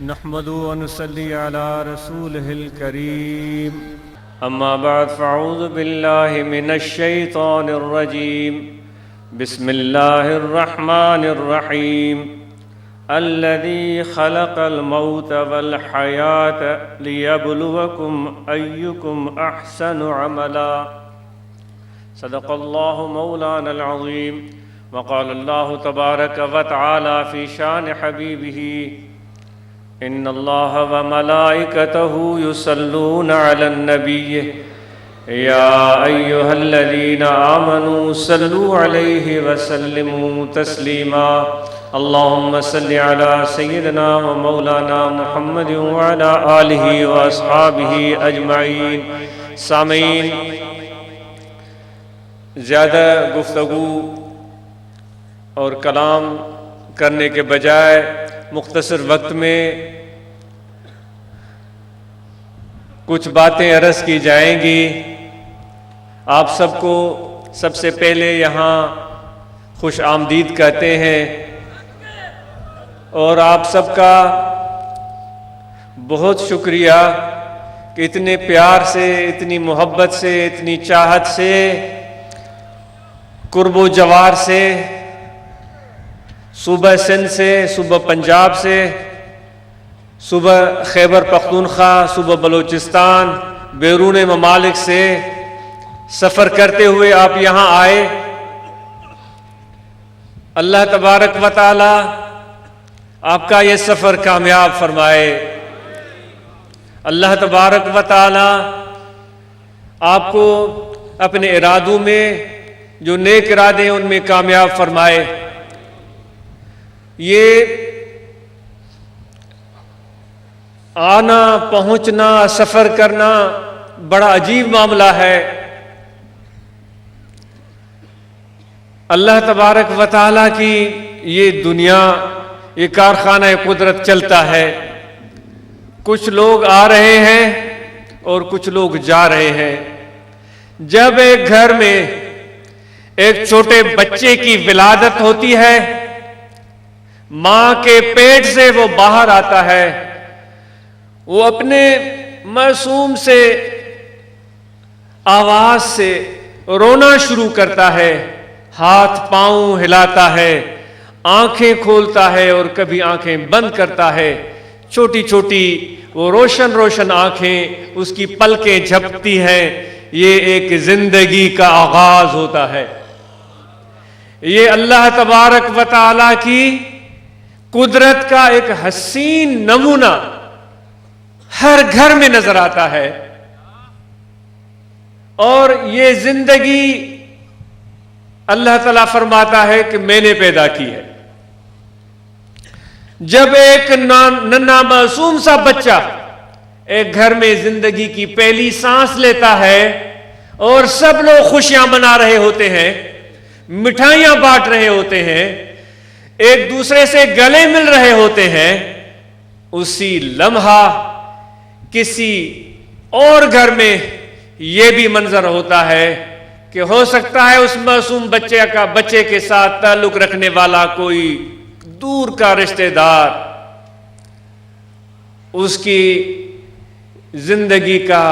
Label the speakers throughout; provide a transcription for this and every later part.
Speaker 1: نحمد ونصلي على رسوله الكريم أما بعد فأعوذ بالله من الشيطان الرجيم بسم الله الرحمن الرحيم الذي خلق الموت والحياة ليبلوكم أيكم أحسن عملا صدق الله مولانا العظيم وقال الله تبارك وتعالى في شان حبيبه إن الله وملائكته يصلون على النبي يا أيها الذين آمنوا صلوا عليه وسلموا تسليما اللهم صل على سيدنا ومولانا محمد وعلى آله وأصحابه أجمعين. سامعین، زیادہ گفتگو اور کلام کرنے کے بجائے مختصر وقت میں کچھ باتیں عرض کی جائیں گی. آپ سب کو سب سے پہلے یہاں خوش آمدید کہتے ہیں اور آپ سب کا بہت شکریہ کہ اتنے پیار سے، اتنی محبت سے، اتنی چاہت سے، قرب و جوار سے، صوبہ سندھ سے، صوبہ پنجاب سے، صوبہ خیبر پختونخوا، صوبہ بلوچستان، بیرون ممالک سے سفر کرتے ہوئے آپ یہاں آئے. اللہ تبارک و تعالی آپ کا یہ سفر کامیاب فرمائے. اللہ تبارک و تعالی آپ کو اپنے ارادوں میں جو نیک ارادے ہیں ان میں کامیاب فرمائے. یہ آنا، پہنچنا، سفر کرنا بڑا عجیب معاملہ ہے. اللہ تبارک و تعالیٰ کی یہ دنیا، یہ کارخانہ قدرت چلتا ہے. کچھ لوگ آ رہے ہیں اور کچھ لوگ جا رہے ہیں. جب ایک گھر میں ایک چھوٹے بچے کی ولادت ہوتی ہے، ماں کے پیٹ سے وہ باہر آتا ہے، وہ اپنے معصوم سے آواز سے رونا شروع کرتا ہے، ہاتھ پاؤں ہلاتا ہے، آنکھیں کھولتا ہے اور کبھی آنکھیں بند کرتا ہے. چھوٹی چھوٹی وہ روشن روشن آنکھیں، اس کی پلکیں جھپکتی ہیں. یہ ایک زندگی کا آغاز ہوتا ہے. یہ اللہ تبارک و تعالی کی قدرت کا ایک حسین نمونہ ہر گھر میں نظر آتا ہے. اور یہ زندگی اللہ تعالیٰ فرماتا ہے کہ میں نے پیدا کی ہے. جب ایک ننھا معصوم سا بچہ ایک گھر میں زندگی کی پہلی سانس لیتا ہے اور سب لوگ خوشیاں منا رہے ہوتے ہیں، مٹھائیاں بانٹ رہے ہوتے ہیں، ایک دوسرے سے گلے مل رہے ہوتے ہیں، اسی لمحہ کسی اور گھر میں یہ بھی منظر ہوتا ہے کہ ہو سکتا ہے اس معصوم بچے کے ساتھ تعلق رکھنے والا کوئی دور کا رشتہ دار اس کی زندگی کا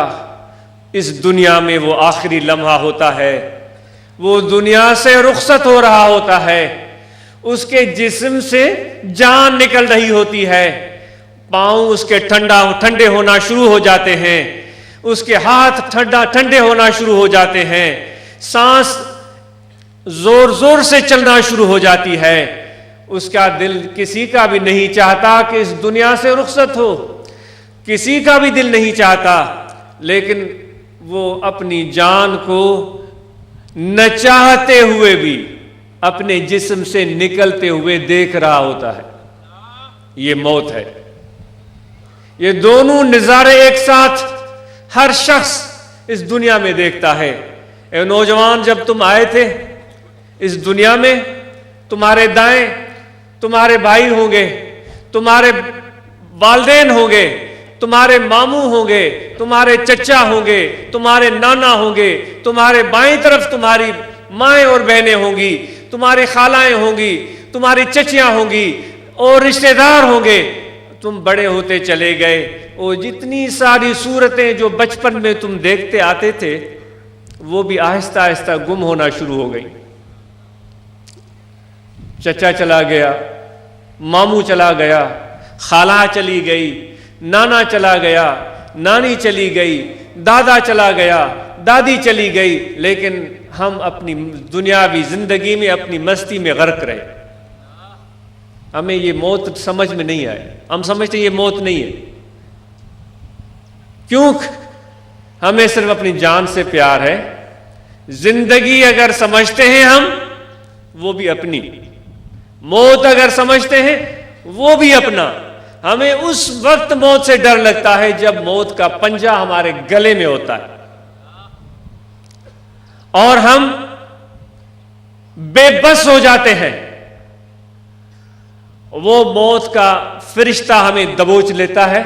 Speaker 1: اس دنیا میں وہ آخری لمحہ ہوتا ہے. وہ دنیا سے رخصت ہو رہا ہوتا ہے، اس کے جسم سے جان نکل رہی ہوتی ہے، پاؤں اس کے ٹھنڈے ہونا شروع ہو جاتے ہیں، اس کے ہاتھ ٹھنڈے ہونا شروع ہو جاتے ہیں، سانس زور زور سے چلنا شروع ہو جاتی ہے. اس کا دل کسی کا بھی نہیں چاہتا کہ اس دنیا سے رخصت ہو، کسی کا بھی دل نہیں چاہتا، لیکن وہ اپنی جان کو نہ چاہتے ہوئے بھی اپنے جسم سے نکلتے ہوئے دیکھ رہا ہوتا ہے. یہ موت ہے. یہ دونوں نظارے ایک ساتھ ہر شخص اس دنیا میں دیکھتا ہے. اے نوجوان، جب تم آئے تھے اس دنیا میں، تمہارے دائیں تمہارے بھائی ہوں گے، تمہارے والدین ہوں گے، تمہارے ماموں ہوں گے، تمہارے چچا ہوں گے، تمہارے نانا ہوں گے، تمہارے بائیں طرف تمہاری مائیں اور بہنیں ہوں گی، تمہاری خالائیں ہوں گی، تمہاری چچیاں ہوں گی اور رشتہ دار ہوں گے. تم بڑے ہوتے چلے گئے، وہ جتنی ساری صورتیں جو بچپن میں تم دیکھتے آتے تھے وہ بھی آہستہ آہستہ گم ہونا شروع ہو گئی۔ چچا چلا گیا، ماموں چلا گیا، خالہ چلی گئی، نانا چلا گیا، نانی چلی گئی، دادا چلا گیا، دادی چلی گئی، لیکن ہم اپنی دنیاوی زندگی میں اپنی مستی میں غرق رہے۔ ہمیں یہ موت سمجھ میں نہیں آئی، ہم سمجھتے یہ موت نہیں ہے، کیوں؟ ہمیں صرف اپنی جان سے پیار ہے۔ زندگی اگر سمجھتے ہیں ہم، وہ بھی اپنی، موت اگر سمجھتے ہیں وہ بھی اپنا۔ ہمیں اس وقت موت سے ڈر لگتا ہے جب موت کا پنجہ ہمارے گلے میں ہوتا ہے اور ہم بے بس ہو جاتے ہیں، وہ موت کا فرشتہ ہمیں دبوچ لیتا ہے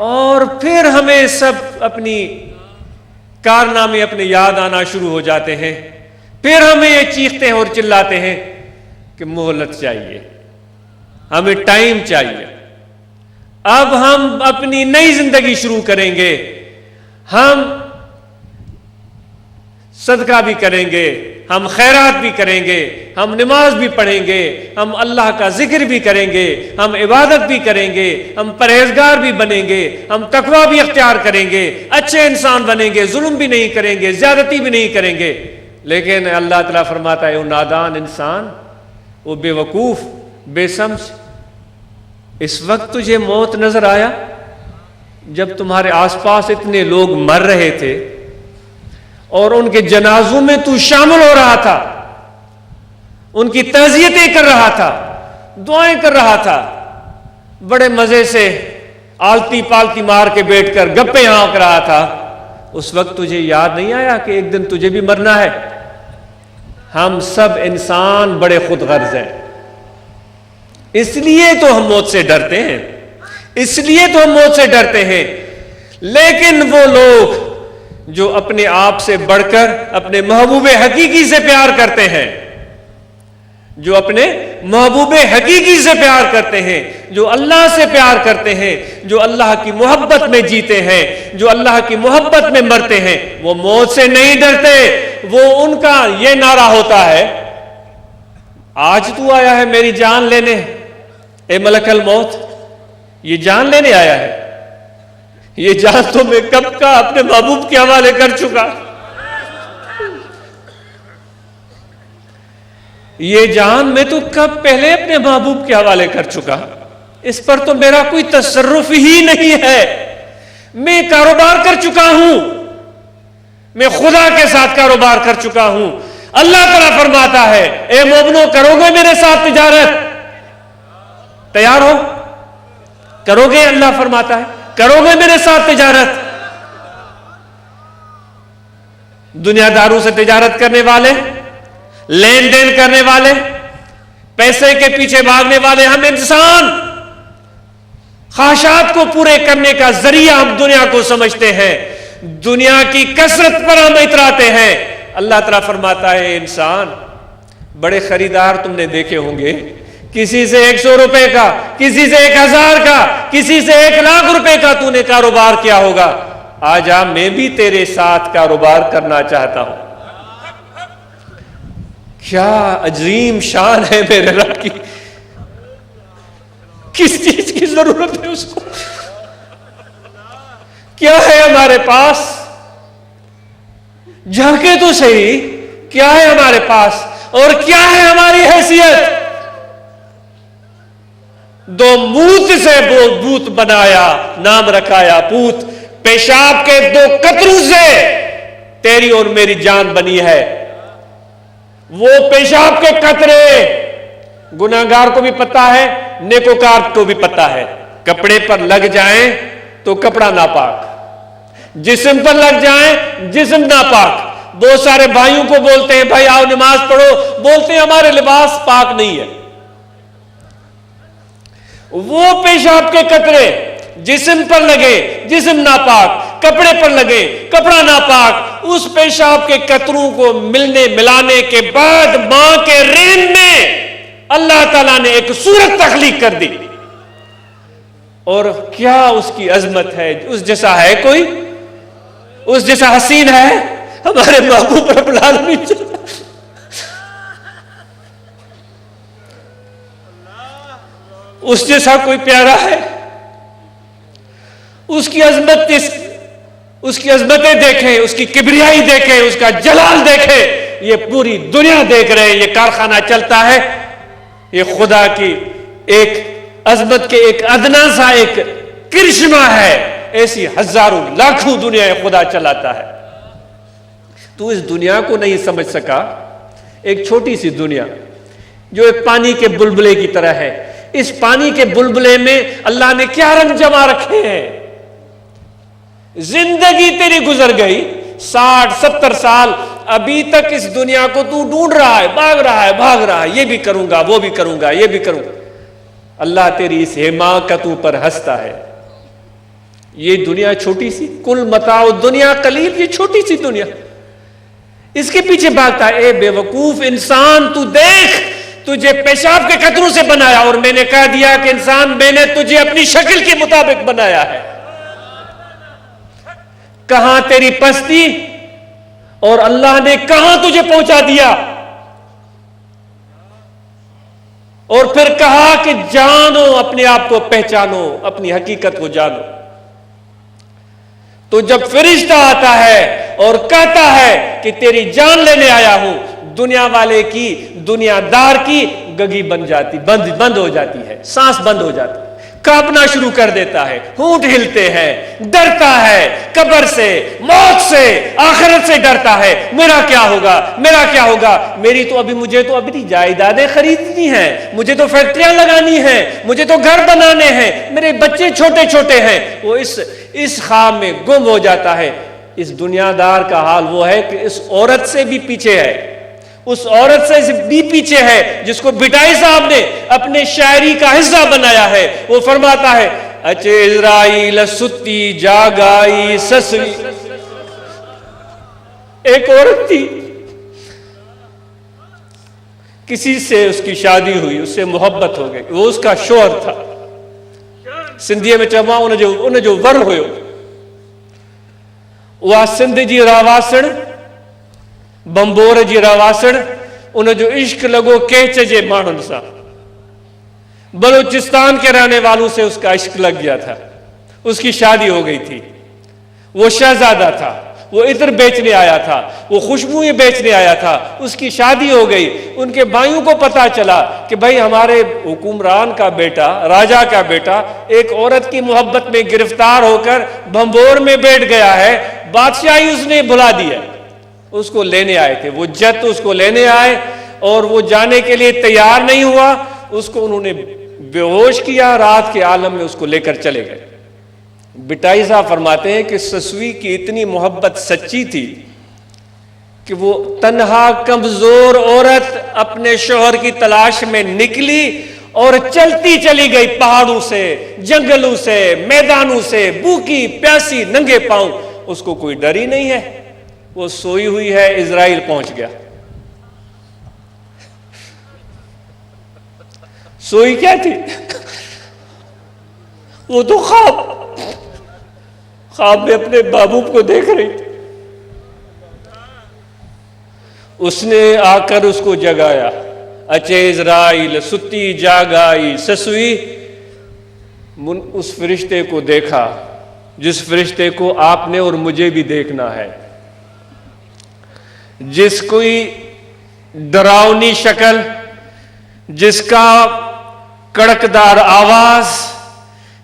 Speaker 1: اور پھر ہمیں سب اپنی کارنامے اپنے یاد آنا شروع ہو جاتے ہیں۔ پھر ہمیں یہ چیختے ہیں اور چلاتے ہیں کہ مہلت چاہیے، ہمیں ٹائم چاہیے، اب ہم اپنی نئی زندگی شروع کریں گے، ہم صدقہ بھی کریں گے، ہم خیرات بھی کریں گے، ہم نماز بھی پڑھیں گے، ہم اللہ کا ذکر بھی کریں گے، ہم عبادت بھی کریں گے، ہم پرہیزگار بھی بنیں گے، ہم تقویٰ بھی اختیار کریں گے، اچھے انسان بنیں گے، ظلم بھی نہیں کریں گے، زیادتی بھی نہیں کریں گے۔ لیکن اللہ تعالیٰ فرماتا ہے وہ نادان انسان، وہ بے وقوف، بے سمجھ، اس وقت تجھے موت نظر آیا جب تمہارے آس پاس اتنے لوگ مر رہے تھے اور ان کے جنازوں میں تو شامل ہو رہا تھا، ان کی تعزیتیں کر رہا تھا، دعائیں کر رہا تھا، بڑے مزے سے آلتی پالتی مار کے بیٹھ کر گپیں ہانک رہا تھا، اس وقت تجھے یاد نہیں آیا کہ ایک دن تجھے بھی مرنا ہے؟ ہم سب انسان بڑے خود غرض ہیں، اس لیے تو ہم موت سے ڈرتے ہیں، اس لیے تو ہم موت سے ڈرتے ہیں۔ لیکن وہ لوگ جو اپنے آپ سے بڑھ کر اپنے محبوب حقیقی سے پیار کرتے ہیں، جو اپنے محبوب حقیقی سے پیار کرتے ہیں، جو اللہ سے پیار کرتے ہیں، جو اللہ کی محبت میں جیتے ہیں، جو اللہ کی محبت میں مرتے ہیں، وہ موت سے نہیں ڈرتے۔ وہ ان کا یہ نعرہ ہوتا ہے، آج تو آیا ہے میری جان لینے، اے ملک الموت، یہ جان لینے آیا ہے، یہ جان تو میں کب کا اپنے محبوب کے حوالے کر چکا، یہ جان میں تو کب پہلے اپنے محبوب کے حوالے کر چکا، اس پر تو میرا کوئی تصرف ہی نہیں ہے، میں کاروبار کر چکا ہوں، میں خدا کے ساتھ کاروبار کر چکا ہوں۔ اللہ تعالیٰ فرماتا ہے اے مومنو کرو گے میرے ساتھ تجارت؟ تیار ہو؟ کرو گے؟ اللہ فرماتا ہے کرو گے میرے ساتھ تجارت؟ دنیا داروں سے تجارت کرنے والے، لین دین کرنے والے، پیسے کے پیچھے بھاگنے والے ہم انسان، خواہشات کو پورے کرنے کا ذریعہ ہم دنیا کو سمجھتے ہیں، دنیا کی کثرت پر ہم اتراتے ہیں۔ اللہ تعالیٰ فرماتا ہے انسان، بڑے خریدار تم نے دیکھے ہوں گے، کسی سے 100 روپے کا، کسی سے 1000 کا، کسی سے 1,00,000 روپے کا تو نے کاروبار کیا ہوگا، آجا میں بھی تیرے ساتھ کاروبار کرنا چاہتا ہوں۔ کیا عظیم شان ہے میرے رب کی، کس چیز کی ضرورت ہے اس کو؟ کیا ہے ہمارے پاس؟ جھانکے تو صحیح، کیا ہے ہمارے پاس اور کیا ہے ہماری حیثیت؟ دو موت سے بوت بنایا، نام رکھایا پوت، پیشاب کے 2 قطروں سے تیری اور میری جان بنی ہے۔ وہ پیشاب کے قطرے گناہگار کو بھی پتہ ہے، نیکوکار کو بھی پتہ ہے، کپڑے پر لگ جائیں تو کپڑا ناپاک، جسم پر لگ جائیں جسم ناپاک۔ بہت سارے بھائیوں کو بولتے ہیں بھائی آؤ نماز پڑھو، بولتے ہیں ہمارے لباس پاک نہیں ہے۔ وہ پیشاب کے قطرے جسم پر لگے، جسم ناپاک، کپڑے پر لگے، کپڑا ناپاک، اس پیشاب کے قطروں کو ملانے کے بعد ماں کے رحم میں اللہ تعالیٰ نے ایک صورت تخلیق کر دی۔ اور کیا اس کی عظمت ہے، اس جیسا ہے کوئی، اس جیسا حسین ہے ہمارے محبوب رب العالمین۔ اس جیسا کوئی پیارا ہے؟ اس کی عظمت، اس کی عظمتیں دیکھیں، اس کی کبریائی دیکھیں، اس کا جلال دیکھیں، یہ پوری دنیا دیکھ رہے ہیں، یہ کارخانہ چلتا ہے، یہ خدا کی ایک عظمت کے ایک ادنا سا ایک کرشمہ ہے، ایسی ہزاروں لاکھوں دنیا خدا چلاتا ہے۔ تو اس دنیا کو نہیں سمجھ سکا، ایک چھوٹی سی دنیا جو ایک پانی کے بلبلے کی طرح ہے، اس پانی کے بلبلے میں اللہ نے کیا رنگ جما رکھے ہیں۔ زندگی تیری گزر گئی 60-70 سال، ابھی تک اس دنیا کو تو ڈھونڈ رہا ہے، بھاگ رہا ہے، یہ بھی کروں گا، وہ بھی کروں گا، یہ بھی کروں گا۔ اللہ تیری اس حماقتوں پر ہنستا ہے۔ یہ دنیا چھوٹی سی، کل متاع دنیا قلیل، یہ چھوٹی سی دنیا، اس کے پیچھے بھاگتا ہے۔ اے بے وقوف انسان، تو دیکھ، تجھے پیشاب کے قطروں سے بنایا، اور میں نے کہہ دیا کہ انسان میں نے تجھے اپنی شکل کے مطابق بنایا ہے۔ کہاں تیری پستی، اور اللہ نے کہاں تجھے پہنچا دیا، اور پھر کہا کہ جانو، اپنے آپ کو پہچانو، اپنی حقیقت کو جانو۔ تو جب فرشتہ آتا ہے اور کہتا ہے کہ تیری جان لینے آیا ہوں، دنیا والے کی، دنیا دار کی گگی بند ہو جاتی ہے، سانس بند ہو جاتی ہے، کانپنا شروع کر دیتا ہے، ہونٹ ہلتے ہیں، ڈرتا ہے قبر سے، موت سے، آخرت سے ڈرتا ہے۔ میرا کیا ہوگا، میرا کیا ہوگا، مجھے تو ابھی جائیدادیں خریدنی ہیں، مجھے تو فیکٹریاں لگانی ہیں، مجھے تو گھر بنانے ہیں، میرے بچے چھوٹے چھوٹے ہیں۔ وہ اس خواب میں گم ہو جاتا ہے۔ اس دنیا دار کا حال وہ ہے کہ اس عورت سے بھی پیچھے ہے، اس عورت سے بھی پیچھے ہے جس کو بٹائی صاحب نے اپنے شاعری کا حصہ بنایا ہے۔ وہ فرماتا ہے، اچے اسرائیل ستی جاگائی سسوی، ایک عورت تھی، کسی سے اس کی شادی ہوئی، اس سے محبت ہو گئی، وہ اس کا شوہر تھا۔ سندھیے میں چواں انہیں جو ور ہوئے وہ سندھ جی راواسڑ بمبور جی راواسڑ، انہیں جو عشق لگو کیچ جے مانن سا، بلوچستان کے رہنے والوں سے اس کا عشق لگ گیا تھا، اس کی شادی ہو گئی تھی۔ وہ شہزادہ تھا، وہ عطر بیچنے آیا تھا، وہ خوشبوئیں بیچنے آیا تھا، اس کی شادی ہو گئی۔ ان کے بھائیوں کو پتا چلا کہ بھائی ہمارے حکمران کا بیٹا، راجہ کا بیٹا ایک عورت کی محبت میں گرفتار ہو کر بھمبور میں بیٹھ گیا ہے، بادشاہی اس نے بلا دی ہے۔ اس کو لینے آئے تھے، وہ جت اس کو لینے آئے، اور وہ جانے کے لیے تیار نہیں ہوا، اس کو انہوں نے بے ہوش کیا، رات کے عالم میں اس کو لے کر چلے گئے۔ بٹائی صاحب فرماتے ہیں کہ سسوی کی اتنی محبت سچی تھی کہ وہ تنہا کمزور عورت اپنے شوہر کی تلاش میں نکلی اور چلتی چلی گئی، پہاڑوں سے، جنگلوں سے، میدانوں سے، بھوکی پیاسی ننگے پاؤں، اس کو کوئی ڈر ہی نہیں ہے، وہ سوئی ہوئی ہے۔ اسرائیل پہنچ گیا، سوئی کیا تھی، وہ تو خواب میں اپنے محبوب کو دیکھ رہی تھی۔ اس نے آ کر اس کو جگایا، اچے اسرائیل ستی جاگائی سسوی۔ اس فرشتے کو دیکھا جس فرشتے کو آپ نے اور مجھے بھی دیکھنا ہے، جس کوئی ڈراؤنی شکل، جس کا کڑکدار آواز،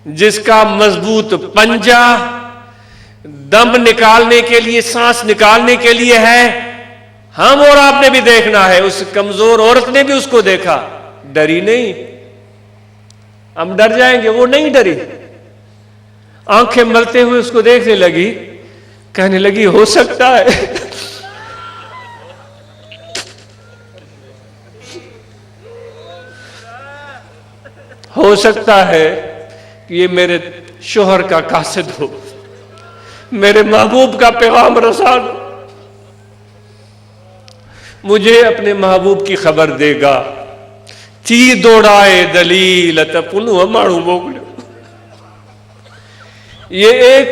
Speaker 1: جس کا مضبوط پنجہ دم نکالنے کے لیے، سانس نکالنے کے لیے ہے، ہم اور آپ نے بھی دیکھنا ہے۔ اس کمزور عورت نے بھی اس کو دیکھا، ڈری نہیں۔ ہم ڈر جائیں گے، وہ نہیں ڈری، آنکھیں ملتے ہوئے اس کو دیکھنے لگی، کہنے لگی ہو سکتا ہے ہو سکتا ہے کہ یہ میرے شوہر کا قاصد ہو، میرے محبوب کا پیغام رسان، مجھے اپنے محبوب کی خبر دے گا۔ تھی دوڑائے دلیل تپنو مانو موکلیو، یہ ایک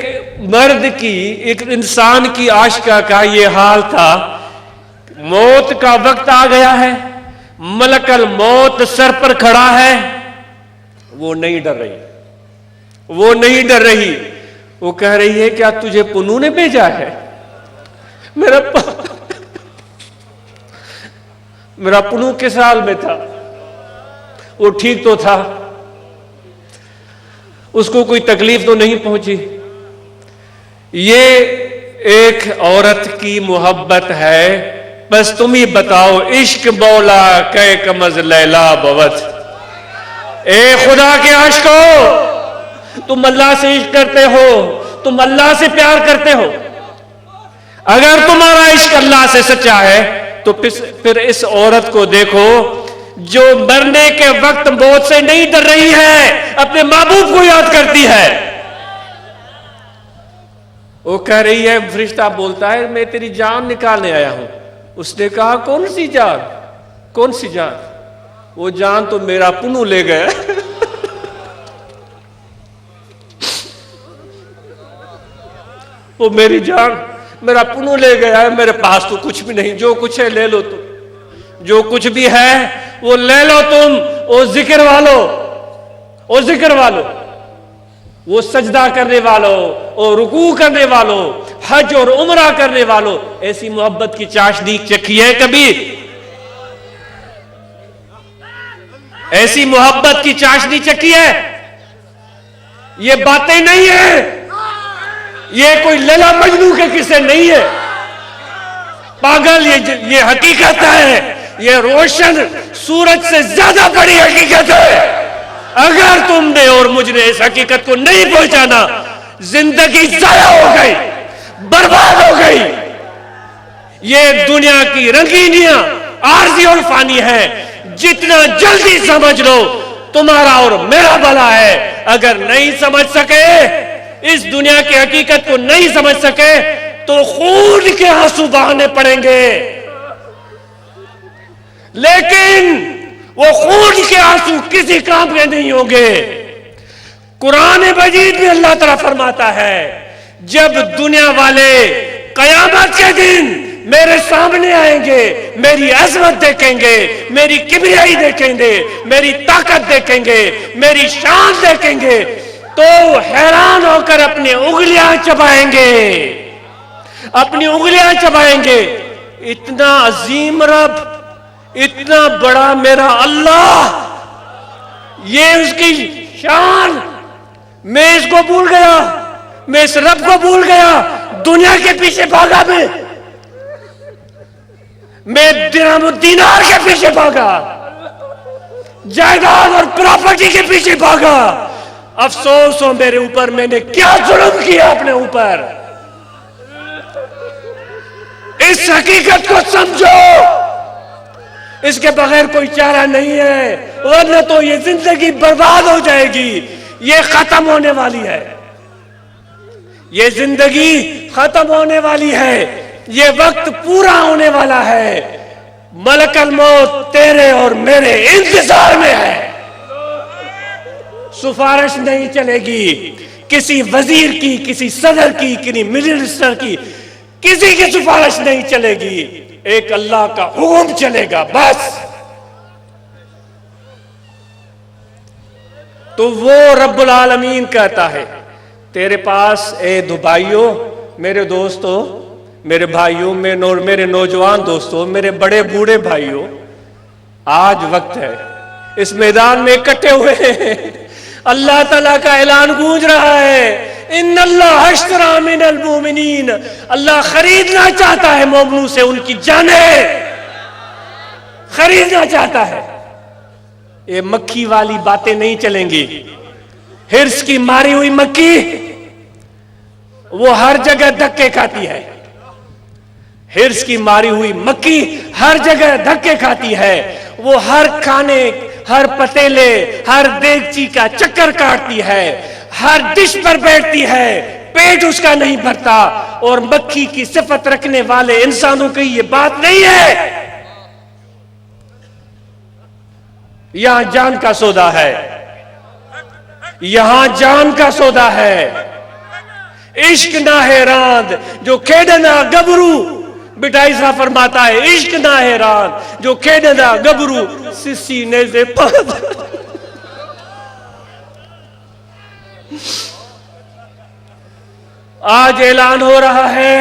Speaker 1: مرد کی، ایک انسان کی عاشقہ کا یہ حال تھا. موت کا وقت آ گیا ہے، ملک الموت سر پر کھڑا ہے، وہ نہیں ڈر رہی، وہ نہیں ڈر رہی. وہ کہہ رہی ہے کیا تجھے پنو نے بھیجا ہے؟ میرا پنو کس حال میں تھا؟ وہ ٹھیک تو تھا، اس کو کوئی تکلیف تو نہیں پہنچی. یہ ایک عورت کی محبت ہے. بس تم ہی بتاؤ، عشق مولا کہ کمز لیلا بوت. اے خدا کے عاشقو، تم اللہ سے عشق کرتے ہو، تم اللہ سے پیار کرتے ہو. اگر تمہارا عشق اللہ سے سچا ہے تو پھر اس عورت کو دیکھو جو مرنے کے وقت موت سے نہیں ڈر رہی ہے، اپنے محبوب کو یاد کرتی ہے. وہ کہہ رہی ہے، فرشتہ بولتا ہے میں تیری جان نکالنے آیا ہوں. اس نے کہا کون سی جان؟ کون سی جان؟ وہ جان تو میرا پنو لے گیا. وہ میری جان، میرا پنو لے گیا ہے، میرے پاس تو کچھ بھی نہیں. جو کچھ ہے لے لو تم، جو کچھ بھی ہے وہ لے لو تم. وہ ذکر والو، وہ ذکر والو، وہ سجدہ کرنے والو، اور رکوع کرنے والو، حج اور عمرہ کرنے والو، ایسی محبت کی چاشنی چکھی ہے کبھی؟ ایسی محبت کی چاشنی چکھی ہے؟ یہ باتیں نہیں ہیں، یہ کوئی لیلا مجنو کے قصے نہیں ہے. پاگل، یہ حقیقت ہے. یہ روشن سورج سے زیادہ بڑی حقیقت ہے. اگر تم نے اور مجھ نے اس حقیقت کو نہیں پہچانا، زندگی ضائع ہو گئی، برباد ہو گئی. یہ دنیا کی رنگینیاں عارضی اور فانی ہے. جتنا جلدی سمجھ لو تمہارا اور میرا بھلا ہے. اگر نہیں سمجھ سکے، اس دنیا کی حقیقت کو نہیں سمجھ سکے تو خون کے آنسو بہانے پڑیں گے. لیکن وہ خون کے آنسو کسی کام کے نہیں ہوں گے. قرآن مجید میں اللہ تعالیٰ فرماتا ہے جب دنیا والے قیامت کے دن میرے سامنے آئیں گے، میری عظمت دیکھیں گے، میری کبریائی دیکھیں گے، میری طاقت دیکھیں گے، میری شان دیکھیں گے، تو حیران ہو کر اپنی انگلیاں چبائیں گے، اپنی انگلیاں چبائیں گے. اتنا عظیم رب، اتنا بڑا میرا اللہ، یہ اس کی شان. میں اس کو بھول گیا، میں اس رب کو بھول گیا، دنیا کے پیچھے بھاگا. میں درہم و دینار کے پیچھے بھاگا، جائیداد اور پراپرٹی کے پیچھے بھاگا. افسوس ہو میرے اوپر، میں نے کیا ظلم کیا اپنے اوپر. اس حقیقت کو سمجھو، اس کے بغیر کوئی چارہ نہیں ہے، ورنہ تو یہ زندگی برباد ہو جائے گی. یہ ختم ہونے والی ہے، یہ زندگی ختم ہونے والی ہے، یہ وقت پورا ہونے والا ہے. ملک الموت تیرے اور میرے انتظار میں ہے. سفارش نہیں چلے گی کسی وزیر کی، کسی صدر کی، کسی منسٹر کی، کسی کی سفارش نہیں چلے گی. ایک اللہ کا حکم چلے گا بس. تو وہ رب العالمین کہتا ہے تیرے پاس، اے بھائیوں، میرے دوستوں، میرے بھائیوں، میرے نوجوان دوستوں، میرے بڑے بوڑھے بھائیوں، آج وقت ہے. اس میدان میں اکٹھے ہوئے ہیں. اللہ تعالیٰ کا اعلان گونج رہا ہے، ان اللہ اشتری من المؤمنین. اللہ خریدنا چاہتا ہے مومنوں سے ان کی جانیں، خریدنا چاہتا ہے. یہ مکھی والی باتیں نہیں چلیں گی. ہرس کی ماری ہوئی مکھی وہ ہر جگہ دھکے کھاتی ہے. ہرس کی ماری ہوئی مکھی ہر جگہ دھکے کھاتی ہے. وہ ہر کھانے، ہر پتیلے، ہر دیگچی کا چکر کاٹتی ہے، ہر ڈش پر بیٹھتی ہے، پیٹ اس کا نہیں بھرتا. اور مکھی کی صفت رکھنے والے انسانوں کی یہ بات نہیں ہے. یہاں جان کا سودا ہے، یہاں جان کا سودا ہے. عشق نہ ہے راند جو کھیڈنا گبرو، بٹائی صاحب فرماتا ہے عشق نہ ہے راند جو کھیڈنا گبرو، سسی نیزے پاند۔ آج اعلان ہو رہا ہے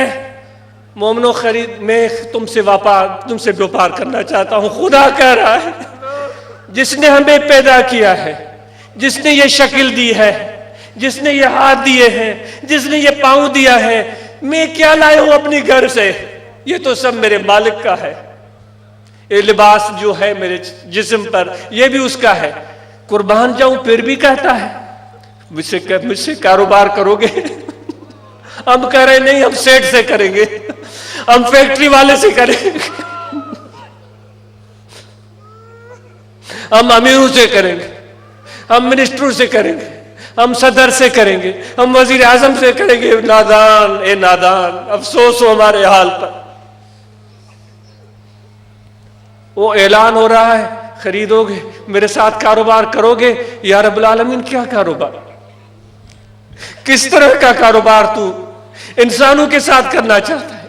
Speaker 1: مومنو، خرید میں تم سے ویاپار کرنا چاہتا ہوں۔ خدا کہہ رہا ہے جس نے ہمیں پیدا کیا ہے، جس نے یہ شکل دی ہے، جس نے یہ ہاتھ دیے ہیں، جس نے یہ پاؤں دیا ہے، میں کیا لائے ہوں اپنی گھر سے؟ یہ تو سب میرے مالک کا ہے۔ یہ لباس جو ہے میرے جسم پر یہ بھی اس کا ہے۔ قربان جاؤں پھر بھی کہتا ہے مجھ سے کاروبار کرو گے؟ ہم کہہ رہے نہیں، ہم سیٹ سے کریں گے، ہم فیکٹری والے سے کریں گے، ہم امیروں سے کریں گے، ہم منسٹروں سے کریں گے، ہم صدر سے کریں گے، ہم وزیر اعظم سے کریں گے۔ نادان، اے نادان، افسوس ہو ہمارے حال پر۔ وہ اعلان ہو رہا ہے خریدو گے، میرے ساتھ کاروبار کرو گے؟ یا رب العالمین کیا کاروبار، کس طرح کا کاروبار تو انسانوں کے ساتھ کرنا چاہتا ہے؟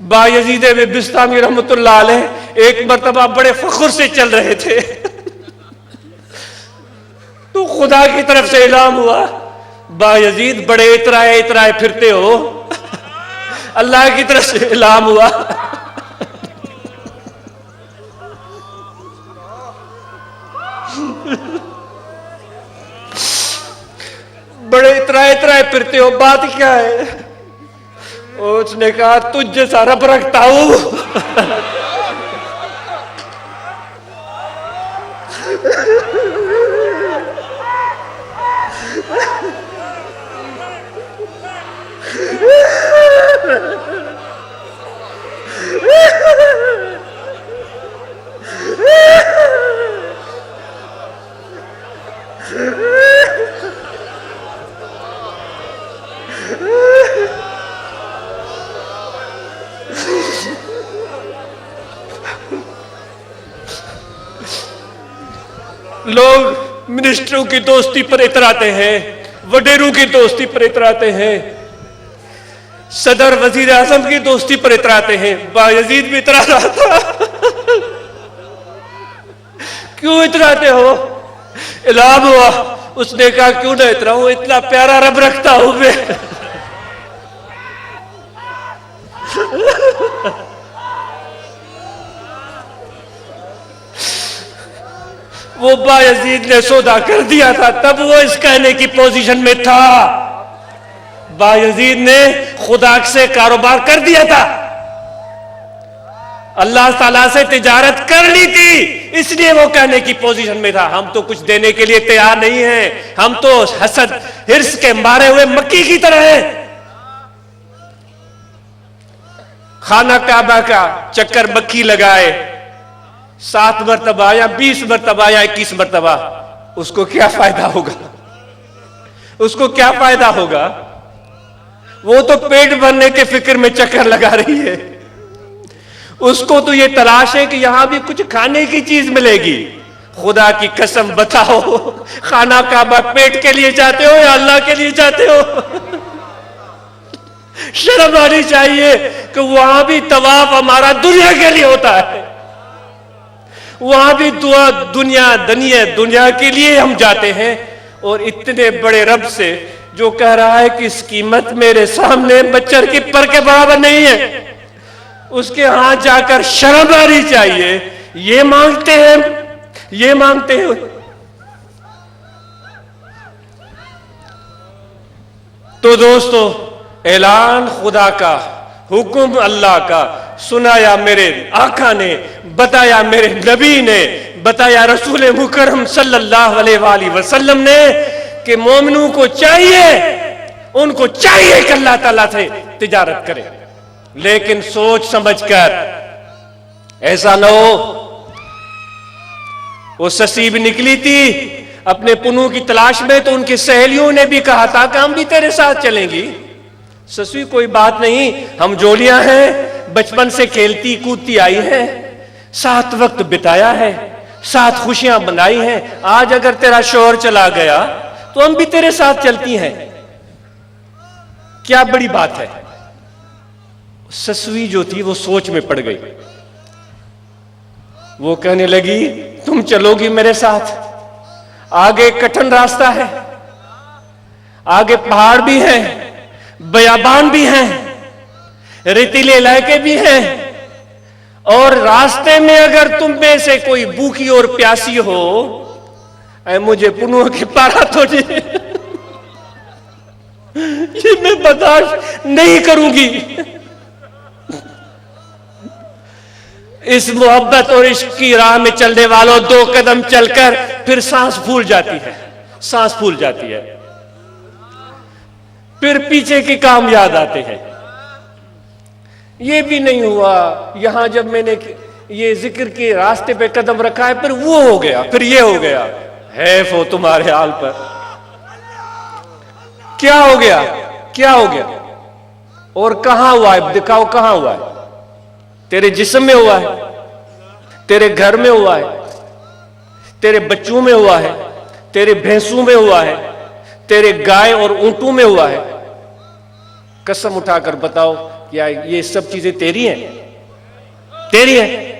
Speaker 1: بایزید بستامی رحمت اللہ علیہ ایک مرتبہ بڑے فخر سے چل رہے تھے تو خدا کی طرف سے اعلان ہوا بایزید بڑے اترائے پھرتے ہو۔ اللہ کی طرف سے اعلان ہوا بڑے اترائے پھرتے ہو، بات کیا ہے؟ اس نے کہا تجھ جیسا رب رکھتا ہوں۔ لوگ منسٹروں کی دوستی پر اتراتے ہیں، وڈیروں کی دوستی پر اتراتے ہیں، صدر وزیر اعظم کی دوستی پر اتراتے ہیں۔ بایزید بھی اترا رہا تھا۔ کیوں اتراتے ہو؟ اعلان ہوا، اس نے کہا کیوں نہ اتراؤں، اتنا پیارا رب رکھتا ہوں میں۔ وہ بایزید نے سودا کر دیا تھا، تب وہ اس کہنے کی پوزیشن میں تھا۔ بایزید نے خدا سے کاروبار کر دیا تھا، اللہ تعالیٰ سے تجارت کر لی تھی، اس لیے وہ کہنے کی پوزیشن میں تھا ہم تو کچھ دینے کے لیے تیار نہیں ہیں، ہم تو حسد ہرس کے مارے ہوئے مکی کی طرح ہیں۔ خانہ کعبہ کا چکر مکھی لگائے 7 مرتبہ یا 20 مرتبہ یا 21 مرتبہ، اس کو کیا فائدہ ہوگا؟ اس کو کیا فائدہ ہوگا؟ وہ تو پیٹ بھرنے کے فکر میں چکر لگا رہی ہے، اس کو تو یہ تلاش ہے کہ یہاں بھی کچھ کھانے کی چیز ملے گی۔ خدا کی قسم بتاؤ، خانہ کعبہ پیٹ کے لیے چاہتے ہو یا اللہ کے لیے چاہتے ہو؟ شرم آنی چاہیے کہ وہاں بھی طواف ہمارا دنیا کے لیے ہوتا ہے، وہاں بھی دنیا کے لیے ہم جاتے ہیں، اور اتنے بڑے رب سے جو کہہ رہا ہے کہ اس قیمت میرے سامنے بچر کی پر کے برابر نہیں ہے، اس کے ہاں جا کر شرم آنی چاہیے۔ یہ مانگتے ہیں تو دوستو، اعلان خدا کا، حکم اللہ کا، سنایا میرے آقا نے، بتایا میرے نبی نے، بتایا رسول مکرم صلی اللہ علیہ وآلہ وسلم نے کہ مومنوں کو چاہیے، ان کو چاہیے کہ اللہ تعالیٰ سے تجارت کرے، لیکن سوچ سمجھ کر، ایسا نہ ہو۔ وہ سسی بھی نکلی تھی اپنے پنوں کی تلاش میں، تو ان کی سہیلیوں نے بھی کہا تھا کہ ہم بھی تیرے ساتھ چلیں گی۔ سسی کوئی بات نہیں، ہم جولیاں ہیں، بچپن سے کھیلتی کودتی آئی ہیں، ساتھ وقت بتایا ہے، ساتھ خوشیاں بنائی ہیں، آج اگر تیرا شوہر چلا گیا تو ہم بھی تیرے ساتھ چلتی ہیں۔ کیا بڑی بات ہے. سسوی جو تھی وہ سوچ میں پڑ گئی. وہ کہنے لگی تم چلو گی میرے ساتھ؟ آگے کٹھن راستہ ہے، آگے پہاڑ بھی ہیں، بیابان بھی ہیں، ریتیلے علاقے بھی ہیں، اور راستے میں اگر تم میں سے کوئی بھوکی اور پیاسی ہو، اے مجھے پنو کے پارا تو یہ میں برداشت نہیں کروں گی. اس محبت اور عشق کی راہ میں چلنے والوں 2 قدم چل کر پھر سانس پھول جاتی ہے، سانس پھول جاتی ہے، پھر پیچھے کے کام یاد آتے ہیں. یہ بھی نہیں ہوا، یہاں جب میں نے یہ ذکر کے راستے پہ قدم رکھا ہے، پھر وہ ہو گیا، پھر یہ ہو گیا. حیف ہو تمہارے حال پر. کیا ہو گیا؟ کیا ہو گیا؟ اور کہاں ہوا ہے؟ دکھاؤ کہاں ہوا ہے؟ تیرے جسم میں ہوا ہے، تیرے گھر میں ہوا ہے، تیرے بچوں میں ہوا ہے، تیرے بھینسوں میں ہوا ہے، تیرے گائے اور اونٹوں میں ہوا ہے. قسم اٹھا کر بتاؤ کیا یہ سب چیزیں تیری ہیں؟ تیری ہیں.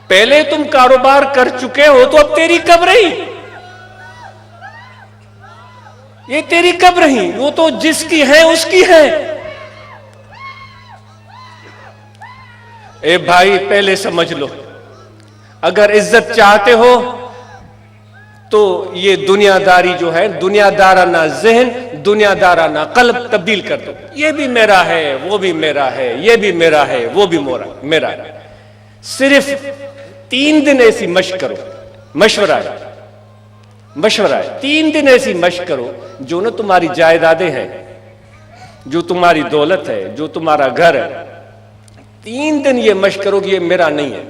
Speaker 1: پہلے تم کاروبار کر چکے ہو تو اب تیری کب رہی؟ یہ تیری کب رہی؟ وہ تو جس کی ہے اس کی ہے. اے بھائی پہلے سمجھ لو، اگر عزت چاہتے ہو تو یہ دنیا داری جو ہے، دنیا دارانہ ذہن، دنیا دارانہ قلب تبدیل کر دو. یہ بھی میرا ہے، وہ بھی میرا ہے، یہ بھی میرا ہے، وہ بھی میرا ہے. صرف 3 دن ایسی مشق کرو. مشورہ ہے، 3 دن ایسی مشق کرو جو نہ تمہاری جائیدادیں ہیں، جو تمہاری دولت ہے، جو تمہارا گھر ہے. 3 دن یہ مشق کرو کہ یہ میرا نہیں ہے.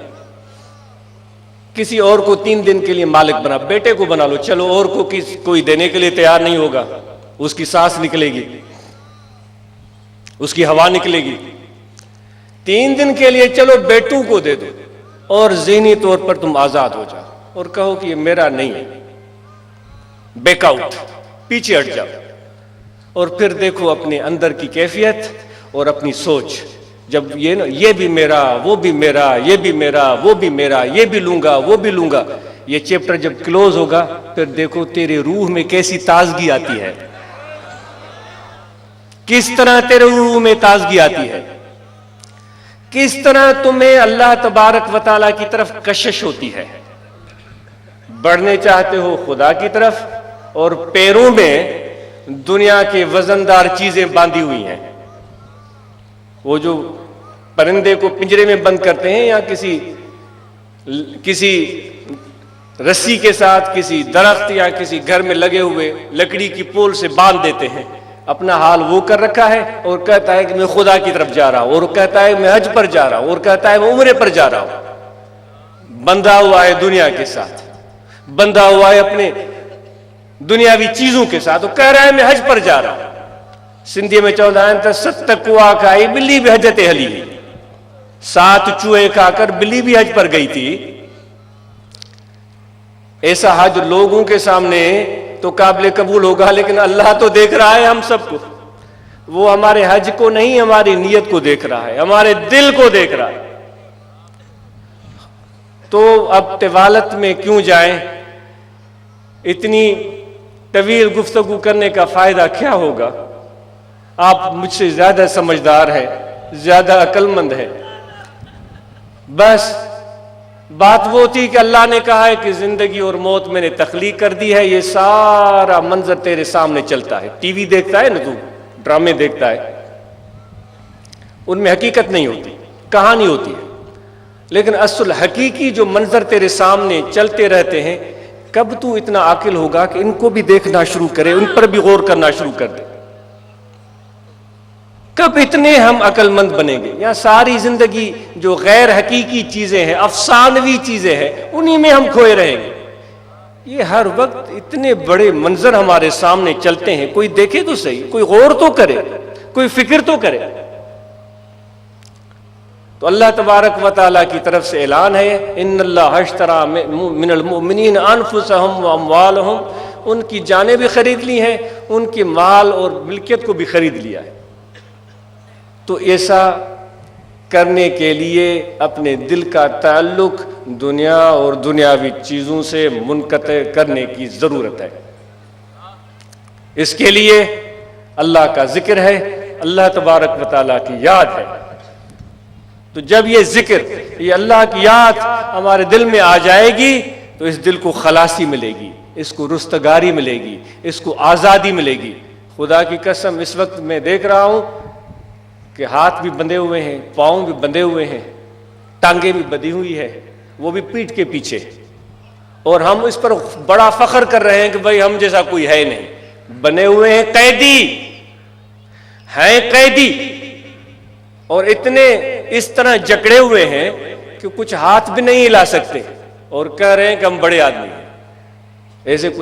Speaker 1: کسی اور کو 3 دن کے لیے مالک بنا، بیٹے کو بنا لو. چلو اور کو کوئی دینے کے لیے تیار نہیں ہوگا، اس کی سانس نکلے گی، اس کی ہوا نکلے گی. 3 دن کے لیے چلو بیٹوں کو دے دو، اور ذہنی طور پر تم آزاد ہو جاؤ اور کہو کہ یہ میرا نہیں ہے. بیک آؤٹ، پیچھے ہٹ جاؤ، اور پھر دیکھو اپنے اندر کی کیفیت اور اپنی سوچ. جب یہ بھی میرا، وہ بھی میرا، یہ بھی میرا، وہ بھی میرا، یہ بھی لوں گا، وہ بھی لوں گا. یہ چیپٹر جب کلوز ہوگا پھر دیکھو تیرے روح میں کیسی تازگی آتی ہے، کس طرح تیرے روح میں تازگی آتی ہے، کس طرح تمہیں اللہ تبارک و تعالیٰ کی طرف کشش ہوتی ہے. بڑھنے چاہتے ہو خدا کی طرف، اور پیروں میں دنیا کے وزندار چیزیں باندھی ہوئی ہیں. وہ جو پرندے کو پنجرے میں بند کرتے ہیں یا کسی رسی کے ساتھ کسی درخت یا کسی گھر میں لگے ہوئے لکڑی کی پول سے باندھ دیتے ہیں، اپنا حال وہ کر رکھا ہے اور کہتا ہے کہ میں خدا کی طرف جا رہا ہوں، اور کہتا ہے میں حج پر جا رہا ہوں، اور کہتا ہے میں عمرے پر جا رہا ہوں. بندھا ہوا ہے دنیا کے ساتھ، بندھا ہوا ہے اپنے دنیاوی چیزوں کے ساتھ. وہ کہہ رہا ہے میں حج پر جا رہا ہوں. سندھی میں چودہ انت 7 کوا کھائی بلی بھی حجت ہلی. 7 چوہے کھا کر بلی بھی حج پر گئی تھی. ایسا حج لوگوں کے سامنے تو قابل قبول ہوگا، لیکن اللہ تو دیکھ رہا ہے ہم سب کو. وہ ہمارے حج کو نہیں، ہماری نیت کو دیکھ رہا ہے، ہمارے دل کو دیکھ رہا ہے. تو اب طوالت میں کیوں جائیں؟ اتنی طویل گفتگو کرنے کا فائدہ کیا ہوگا؟ آپ مجھ سے زیادہ سمجھدار ہیں، زیادہ عقل مند ہیں. بس بات وہ تھی کہ اللہ نے کہا ہے کہ زندگی اور موت میں نے تخلیق کر دی ہے. یہ سارا منظر تیرے سامنے چلتا ہے. ٹی وی دیکھتا ہے نا تو، ڈرامے دیکھتا ہے، ان میں حقیقت نہیں ہوتی، کہانی ہوتی ہے. لیکن اصل حقیقی جو منظر تیرے سامنے چلتے رہتے ہیں، کب تو اتنا عاقل ہوگا کہ ان کو بھی دیکھنا شروع کرے، ان پر بھی غور کرنا شروع کر دے؟ کب اتنے ہم عقل مند بنیں گے؟ یا ساری زندگی جو غیر حقیقی چیزیں ہیں، افسانوی چیزیں ہیں، انہی میں ہم کھوئے رہیں گے. یہ ہر وقت اتنے بڑے منظر ہمارے سامنے چلتے ہیں، کوئی دیکھے تو صحیح، کوئی غور تو کرے، کوئی فکر تو کرے. تو اللہ تبارک و تعالیٰ کی طرف سے اعلان ہے، ان اللہ اشتری من المؤمنین انفسهم واموالهم ان کی جانیں بھی خرید لی ہیں، ان کی مال اور ملکیت کو بھی خرید لیا ہے۔ تو ایسا کرنے کے لیے اپنے دل کا تعلق دنیا اور دنیاوی چیزوں سے منقطع کرنے کی ضرورت ہے۔ اس کے لیے اللہ کا ذکر ہے، اللہ تبارک و تعالیٰ کی یاد ہے۔ تو جب یہ ذکر، یہ اللہ کی یاد ہمارے دل میں آ جائے گی تو اس دل کو خلاصی ملے گی، اس کو رستگاری ملے گی، اس کو آزادی ملے گی۔ خدا کی قسم اس وقت میں دیکھ رہا ہوں کہ ہاتھ بھی بندھے ہوئے ہیں، پاؤں بھی بندھے ہوئے ہیں، ٹانگیں بھی بندھی ہوئی ہے، وہ بھی پیٹھ کے پیچھے، اور ہم اس پر بڑا فخر کر رہے ہیں کہ بھائی ہم جیسا کوئی ہے نہیں۔ بنے ہوئے ہیں قیدی، ہیں قیدی، اور اتنے اس طرح جکڑے ہوئے ہیں کہ کچھ ہاتھ بھی نہیں ہلا سکتے، اور کہہ رہے ہیں کہ ہم بڑے آدمی ہیں۔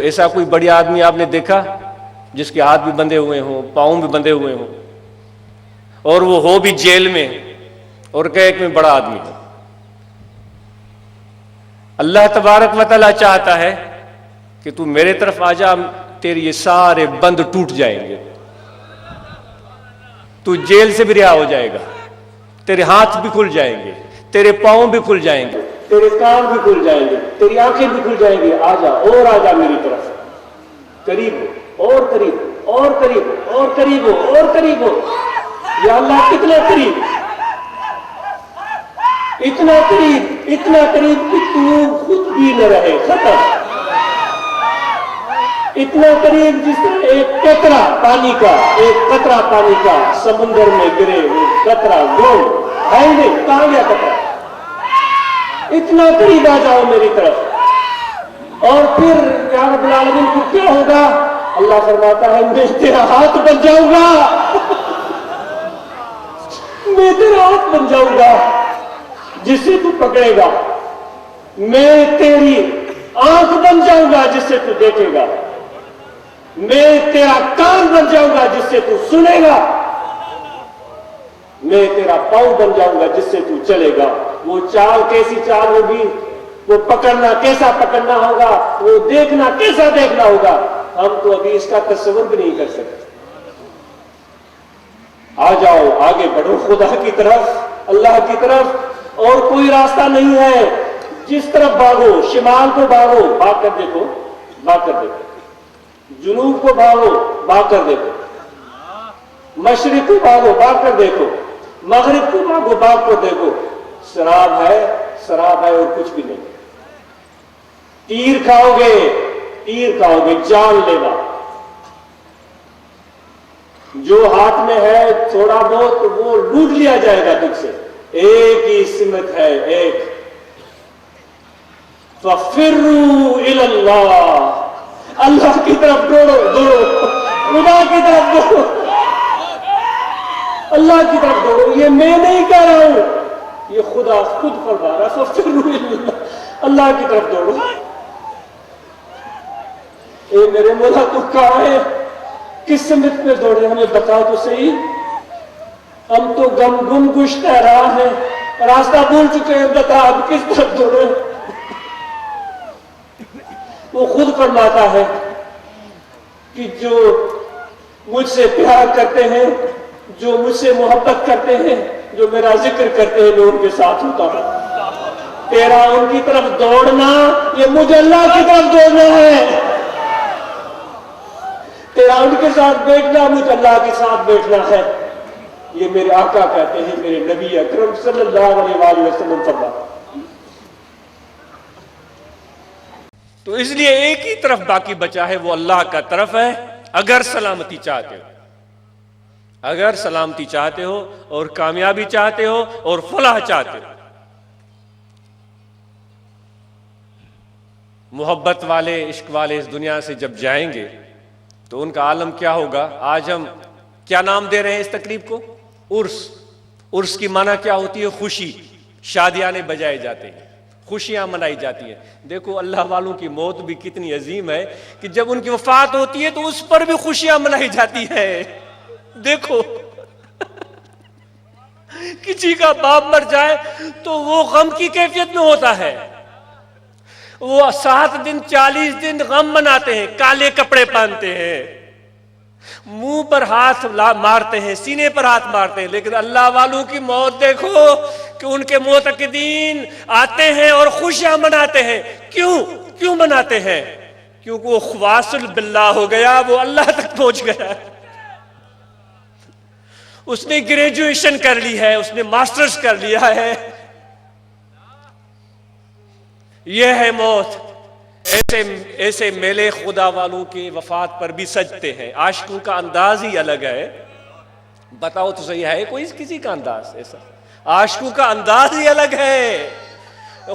Speaker 1: ایسا کوئی بڑی آدمی آپ نے دیکھا جس کے ہاتھ بھی بندھے ہوئے ہوں، پاؤں بھی بندھے ہوئے ہوں، اور وہ ہو بھی جیل میں اور کہے کہ میں بڑا آدمی ہوں؟ اللہ تبارک و تعالیٰ چاہتا ہے کہ تو میرے طرف آ جا، تیرے یہ سارے بند ٹوٹ جائیں گے، تو جیل سے بھی رہا ہو جائے گا، تیرے ہاتھ بھی کھل جائیں گے، تیرے پاؤں بھی کھل جائیں گے، تیرے کان بھی کھل جائیں گے، تیری آنکھیں بھی کھل جائیں گی۔ آ جا، اور آ جا میری طرف، قریب ہو، اور قریب ہو، اور قریب ہو، اور قریب ہو، اور قریب ہو۔ یا اللہ کتنا قریب، اتنا قریب، اتنا قریب کہ تو خود بھی نہ رہے، ختم۔ اتنا قریب جس طرح ایک قطرہ پانی کا، ایک قطرہ پانی کا سمندر میں گرے، وہ قطرہ گول ہے نہیں، کہاں گیا قطرہ؟ اتنا قریب آ جاؤ میری طرف، اور پھر یا رب العالمین کو کیا ہوگا؟ اللہ فرماتا ہے میں تیرا ہاتھ بن جاؤں گا، میں تیرا ہاتھ بن جاؤں گا جس سے تو پکڑے گا، میں تیری آنکھ بن جاؤں گا جس سے تو دیکھے گا، میں تیرا کان بن جاؤں گا جس سے تو سنے گا، میں تیرا پاؤں بن جاؤں گا جس سے تو چلے گا۔ وہ چال کیسی چال ہوگی، وہ پکڑنا کیسا پکڑنا ہوگا، وہ دیکھنا کیسا دیکھنا ہوگا، ہم تو ابھی اس کا تصور بھی نہیں کر سکتے۔ آ جاؤ، آگے بڑھو خدا کی طرف، اللہ کی طرف، اور کوئی راستہ نہیں ہے۔ جس طرف بھاگو، شمال کو بھاگو، بھاگ کر دیکھو، بھاگ کر دیکھو، جنوب کو بھاگو، بھاگ کر دیکھو، مشرق کو بھاگو، بھاگ کر دیکھو، مغرب کو بھاگو، بھاگ کر دیکھو، شراب ہے، شراب ہے اور کچھ بھی نہیں۔ تیر کھاؤ گے، تیر کھاؤ گے، جان لینا۔ جو ہاتھ میں ہے تھوڑا بہت وہ لوٹ لیا جائے گا تجھ سے۔ ایک ہی سمت ہے، ایک، فَفِرُّوا إِلَى اللَّهِ، اللہ کی طرف دوڑو، دوڑو، خدا کی طرف دوڑو، اللہ کی طرف دوڑو۔ یہ میں نہیں کہہ رہا ہوں، یہ خدا خود فرما رہا ہے، فَفِرُّوا إِلَى اللَّهِ، اللہ کی طرف دوڑو۔ اے میرے مولا تو کہاں ہے، کس سمت میں دوڑے، ہمیں بتا تو صحیح۔ ہم تو گم گشتہ راہ ہیں، راستہ بھول چکے ہیں، بتا اب کس طرف دوڑے۔ وہ خود فرماتا ہے کہ جو مجھ سے پیار کرتے ہیں، جو مجھ سے محبت کرتے ہیں، جو میرا ذکر کرتے ہیں، میں ان کے ساتھ ہوتا ہوں۔ تیرا ان کی طرف دوڑنا، یہ مجھے اللہ کی طرف دوڑنا ہے۔ تیرا ان کے ساتھ بیٹھنا، مجھے اللہ کے ساتھ بیٹھنا ہے۔ یہ میرے آقا کہتے ہیں، میرے نبی اکرم صلی اللہ علیہ وآلہ وسلم فرماتے۔ تو اس لیے ایک ہی طرف باقی بچا ہے، وہ اللہ کا طرف ہے۔ اگر سلامتی چاہتے ہو، اگر سلامتی چاہتے ہو اور کامیابی چاہتے ہو اور فلاح چاہتے ہو، محبت والے، عشق والے اس دنیا سے جب جائیں گے تو ان کا عالم کیا ہوگا؟ آج ہم کیا نام دے رہے ہیں اس تقریب کو؟ عرس۔ عرس کی معنی کیا ہوتی ہے؟ خوشی، شادیاں بجائے جاتے ہیں، خوشیاں منائی جاتی ہیں۔ دیکھو اللہ والوں کی موت بھی کتنی عظیم ہے کہ جب ان کی وفات ہوتی ہے تو اس پر بھی خوشیاں منائی جاتی ہیں۔ دیکھو کسی کا باپ مر جائے تو وہ غم کی کیفیت میں ہوتا ہے، وہ 7 دن 40 دن غم مناتے ہیں، کالے کپڑے پہنتے ہیں، منہ پر ہاتھ مارتے ہیں، سینے پر ہاتھ مارتے ہیں، لیکن اللہ والوں کی موت دیکھو کہ ان کے معتقدین آتے ہیں اور خوشیاں مناتے ہیں۔ کیوں مناتے ہیں؟ کیونکہ وہ خواصل باللہ ہو گیا، وہ اللہ تک پہنچ گیا، اس نے گریجویشن کر لی ہے، اس نے ماسٹرز کر لیا ہے۔ یہ ہے موت۔ ایسے میلے خدا والوں کی وفات پر بھی سجتے ہیں۔ عاشقوں کا انداز ہی الگ ہے، بتاؤ تو صحیح ہے کوئی کسی کا انداز ایسا؟ عاشقوں کا انداز ہی الگ ہے،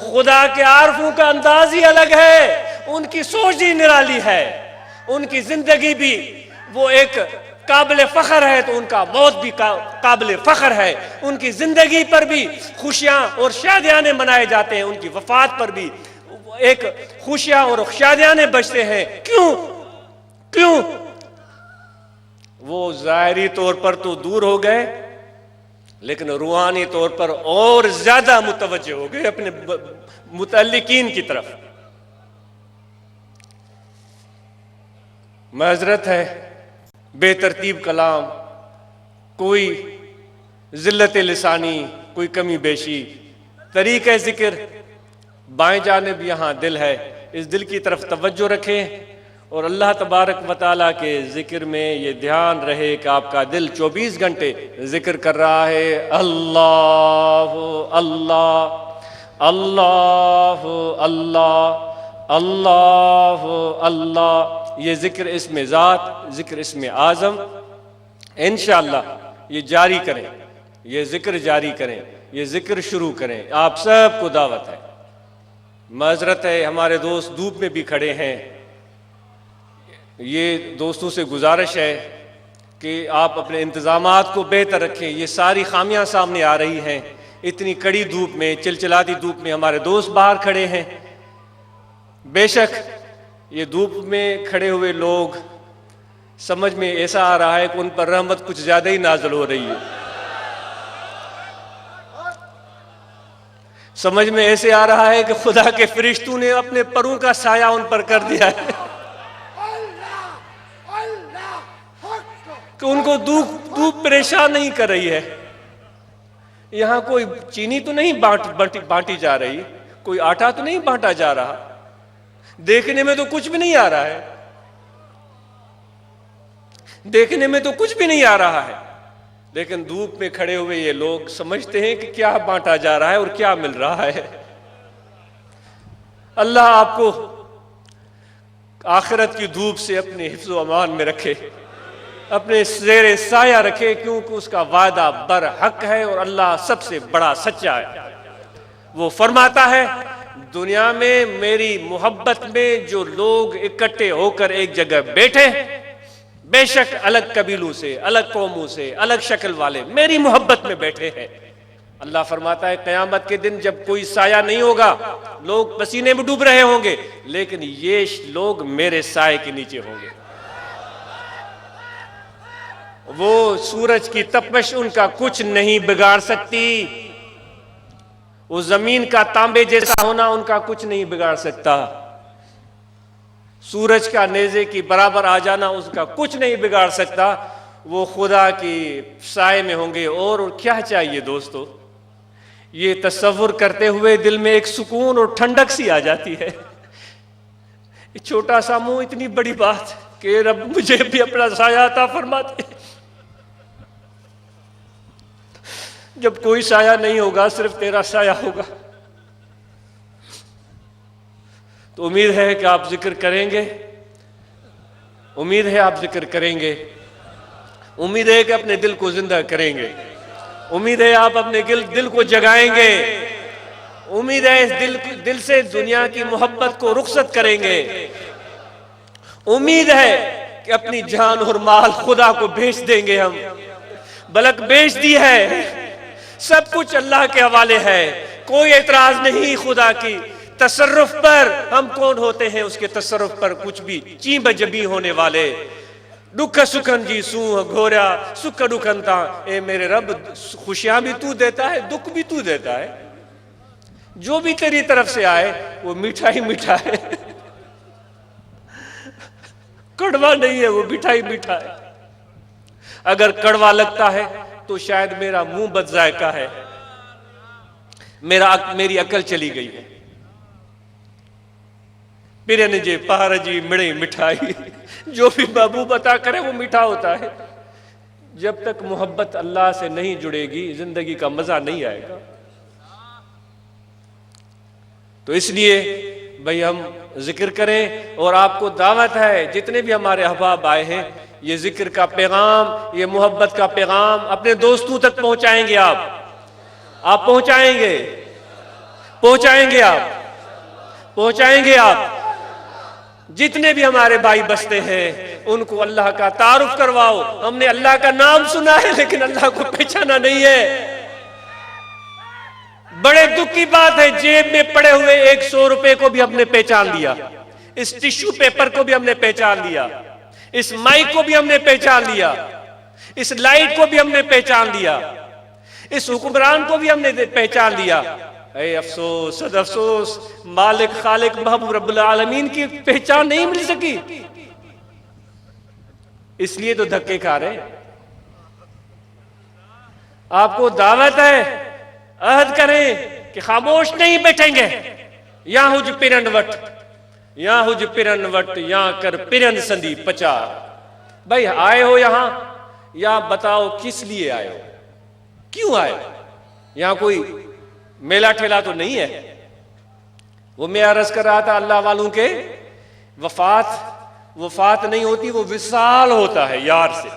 Speaker 1: خدا کے عارفوں کا انداز ہی الگ ہے، ان کی سوچ ہی نرالی ہے، ان کی زندگی بھی وہ ایک قابل فخر ہے تو ان کا موت بھی قابل فخر ہے۔ ان کی زندگی پر بھی خوشیاں اور شادیاں منائے جاتے ہیں، ان کی وفات پر بھی ایک خوشیاں اور شادیاں بجتے ہیں۔ کیوں؟ وہ ظاہری طور پر تو دور ہو گئے، لیکن روحانی طور پر اور زیادہ متوجہ ہو گئے اپنے متعلقین کی طرف۔ معذرت ہے، بے ترتیب کلام، کوئی ذلت لسانی، کوئی کمی بیشی، طریقہ ذکر بائیں جانب یہاں دل ہے، اس دل کی طرف توجہ رکھیں اور اللہ تبارک و تعالیٰ کے ذکر میں یہ دھیان رہے کہ آپ کا دل 24 گھنٹے ذکر کر رہا ہے، اللہ اللہ اللہ اللہ اللہ اللہ۔ یہ ذکر اسم ذات، ذکر اسم اعظم، انشاءاللہ یہ جاری کریں، یہ ذکر جاری کریں، یہ ذکر شروع کریں، آپ سب کو دعوت ہے۔ معذرت ہے، ہمارے دوست دھوپ میں بھی کھڑے ہیں، یہ دوستوں سے گزارش ہے کہ آپ اپنے انتظامات کو بہتر رکھیں۔ یہ ساری خامیاں سامنے آ رہی ہیں، اتنی کڑی دھوپ میں، چلچلاتی دھوپ میں ہمارے دوست باہر کھڑے ہیں۔ بے شک یہ دھوپ میں کھڑے ہوئے لوگ، سمجھ میں ایسا آ رہا ہے کہ ان پر رحمت کچھ زیادہ ہی نازل ہو رہی ہے، سمجھ میں ایسے آ رہا ہے کہ خدا کے فرشتوں نے اپنے پروں کا سایہ ان پر کر دیا ہے کہ ان کو دھوپ پریشان نہیں کر رہی ہے۔ یہاں کوئی چینی تو نہیں بانٹی جا رہی، کوئی آٹا تو نہیں بانٹا جا رہا، دیکھنے میں تو کچھ بھی نہیں آ رہا ہے، دیکھنے میں تو کچھ بھی نہیں آ رہا ہے، لیکن دھوپ میں کھڑے ہوئے یہ لوگ سمجھتے ہیں کہ کیا بانٹا جا رہا ہے اور کیا مل رہا ہے۔ اللہ آپ کو آخرت کی دھوپ سے اپنے حفظ و امان میں رکھے، اپنے زیر سایہ رکھے، کیونکہ اس کا وعدہ برحق ہے اور اللہ سب سے بڑا سچا ہے۔ وہ فرماتا ہے، دنیا میں میری محبت میں جو لوگ اکٹھے ہو کر ایک جگہ بیٹھے، بے شک الگ قبیلوں سے، الگ قوموں سے، الگ شکل والے میری محبت میں بیٹھے ہیں۔ اللہ فرماتا ہے قیامت کے دن جب کوئی سایہ نہیں ہوگا، لوگ پسینے میں ڈوب رہے ہوں گے، لیکن یہ لوگ میرے سائے کے نیچے ہوں گے۔ وہ سورج کی تپش ان کا کچھ نہیں بگاڑ سکتی، وہ زمین کا تانبے جیسا ہونا ان کا کچھ نہیں بگاڑ سکتا، سورج کا نیزے کی برابر آ جانا اس کا کچھ نہیں بگاڑ سکتا، وہ خدا کی سائے میں ہوں گے۔ اور کیا چاہیے دوستو، یہ تصور کرتے ہوئے دل میں ایک سکون اور ٹھنڈک سی آ جاتی ہے۔ چھوٹا سا منہ اتنی بڑی بات کہ رب مجھے بھی اپنا سایہ عطا فرما دے۔ جب کوئی سایہ نہیں ہوگا، صرف تیرا سایہ ہوگا، تو امید ہے کہ آپ ذکر کریں گے، امید ہے آپ ذکر کریں گے، امید ہے کہ اپنے دل کو زندہ کریں گے، امید ہے آپ اپنے دل کو جگائیں گے، امید ہے اس دل سے دنیا کی محبت کو رخصت کریں گے، امید ہے کہ اپنی جان اور مال خدا کو بیچ دیں گے۔ ہم بلک بیچ دی ہے، سب کچھ اللہ کے حوالے ہے، کوئی اعتراض نہیں خدا کی تصرف پر۔ ہم کون ہوتے ہیں اس کے تصرف پر کچھ بھی چین بجبی ہونے والے؟ دکھ سکھن جی سو گھوریا سکھ دکھنتا، اے میرے رب خوشیاں بھی تو دیتا ہے، دکھ بھی تو دیتا ہے، جو بھی تیری طرف سے آئے وہ میٹھا ہی میٹھا ہے، کڑوا نہیں ہے، وہ میٹھا ہی میٹھا ہے۔ اگر کڑوا لگتا ہے تو شاید میرا منہ بد ذائقہ ہے، میری عقل چلی گئی ہے۔ پیرن جے پہر جی مڑے مٹھائی، جو بھی محبوب عطا کرے وہ میٹھا ہوتا ہے۔ جب تک محبت اللہ سے نہیں جڑے گی زندگی کا مزہ نہیں آئے گا۔ تو اس لیے بھئی ہم ذکر کریں، اور آپ کو دعوت ہے جتنے بھی ہمارے احباب آئے ہیں، یہ ذکر کا پیغام، یہ محبت کا پیغام اپنے دوستوں تک پہنچائیں گے۔ آپ پہنچائیں گے، پہنچائیں گے، آپ پہنچائیں گے۔ آپ جتنے بھی ہمارے بھائی بستے ہیں ان کو اللہ کا تعارف کرواؤ۔ ہم نے اللہ کا نام سنا ہے لیکن اللہ کو پہچانا نہیں ہے۔ بڑے دکھ کی بات ہے، جیب میں پڑے ہوئے 100 روپے کو بھی ہم نے پہچان لیا، اس ٹیشو پیپر کو بھی ہم نے پہچان لیا، اس مائک کو بھی ہم نے پہچان لیا، اس لائٹ کو بھی ہم نے پہچان لیا، اس حکمران کو بھی ہم نے پہچان لیا۔ اے افسوس، صد افسوس، مالک خالق محبوب رب العالمین کی پہچان نہیں مل سکی، اس لیے تو دھکے کھا رہے ہیں۔ آپ کو دعوت ہے، عہد کریں کہ خاموش نہیں بیٹھیں گے۔ یا ہوج پیرن وٹ، یا ہوج پیرن وٹ، یا کر پیرن سندی پچار۔ بھائی آئے ہو یہاں، یا بتاؤ کس لیے آئے ہو، کیوں آئے ہو؟ یہاں کوئی میلہ ٹھیلا تو نہیں ہے۔ وہ میں عرض کر رہا تھا، اللہ والوں کے وفات نہیں ہوتی، وہ وصال ہوتا ہے یار سے۔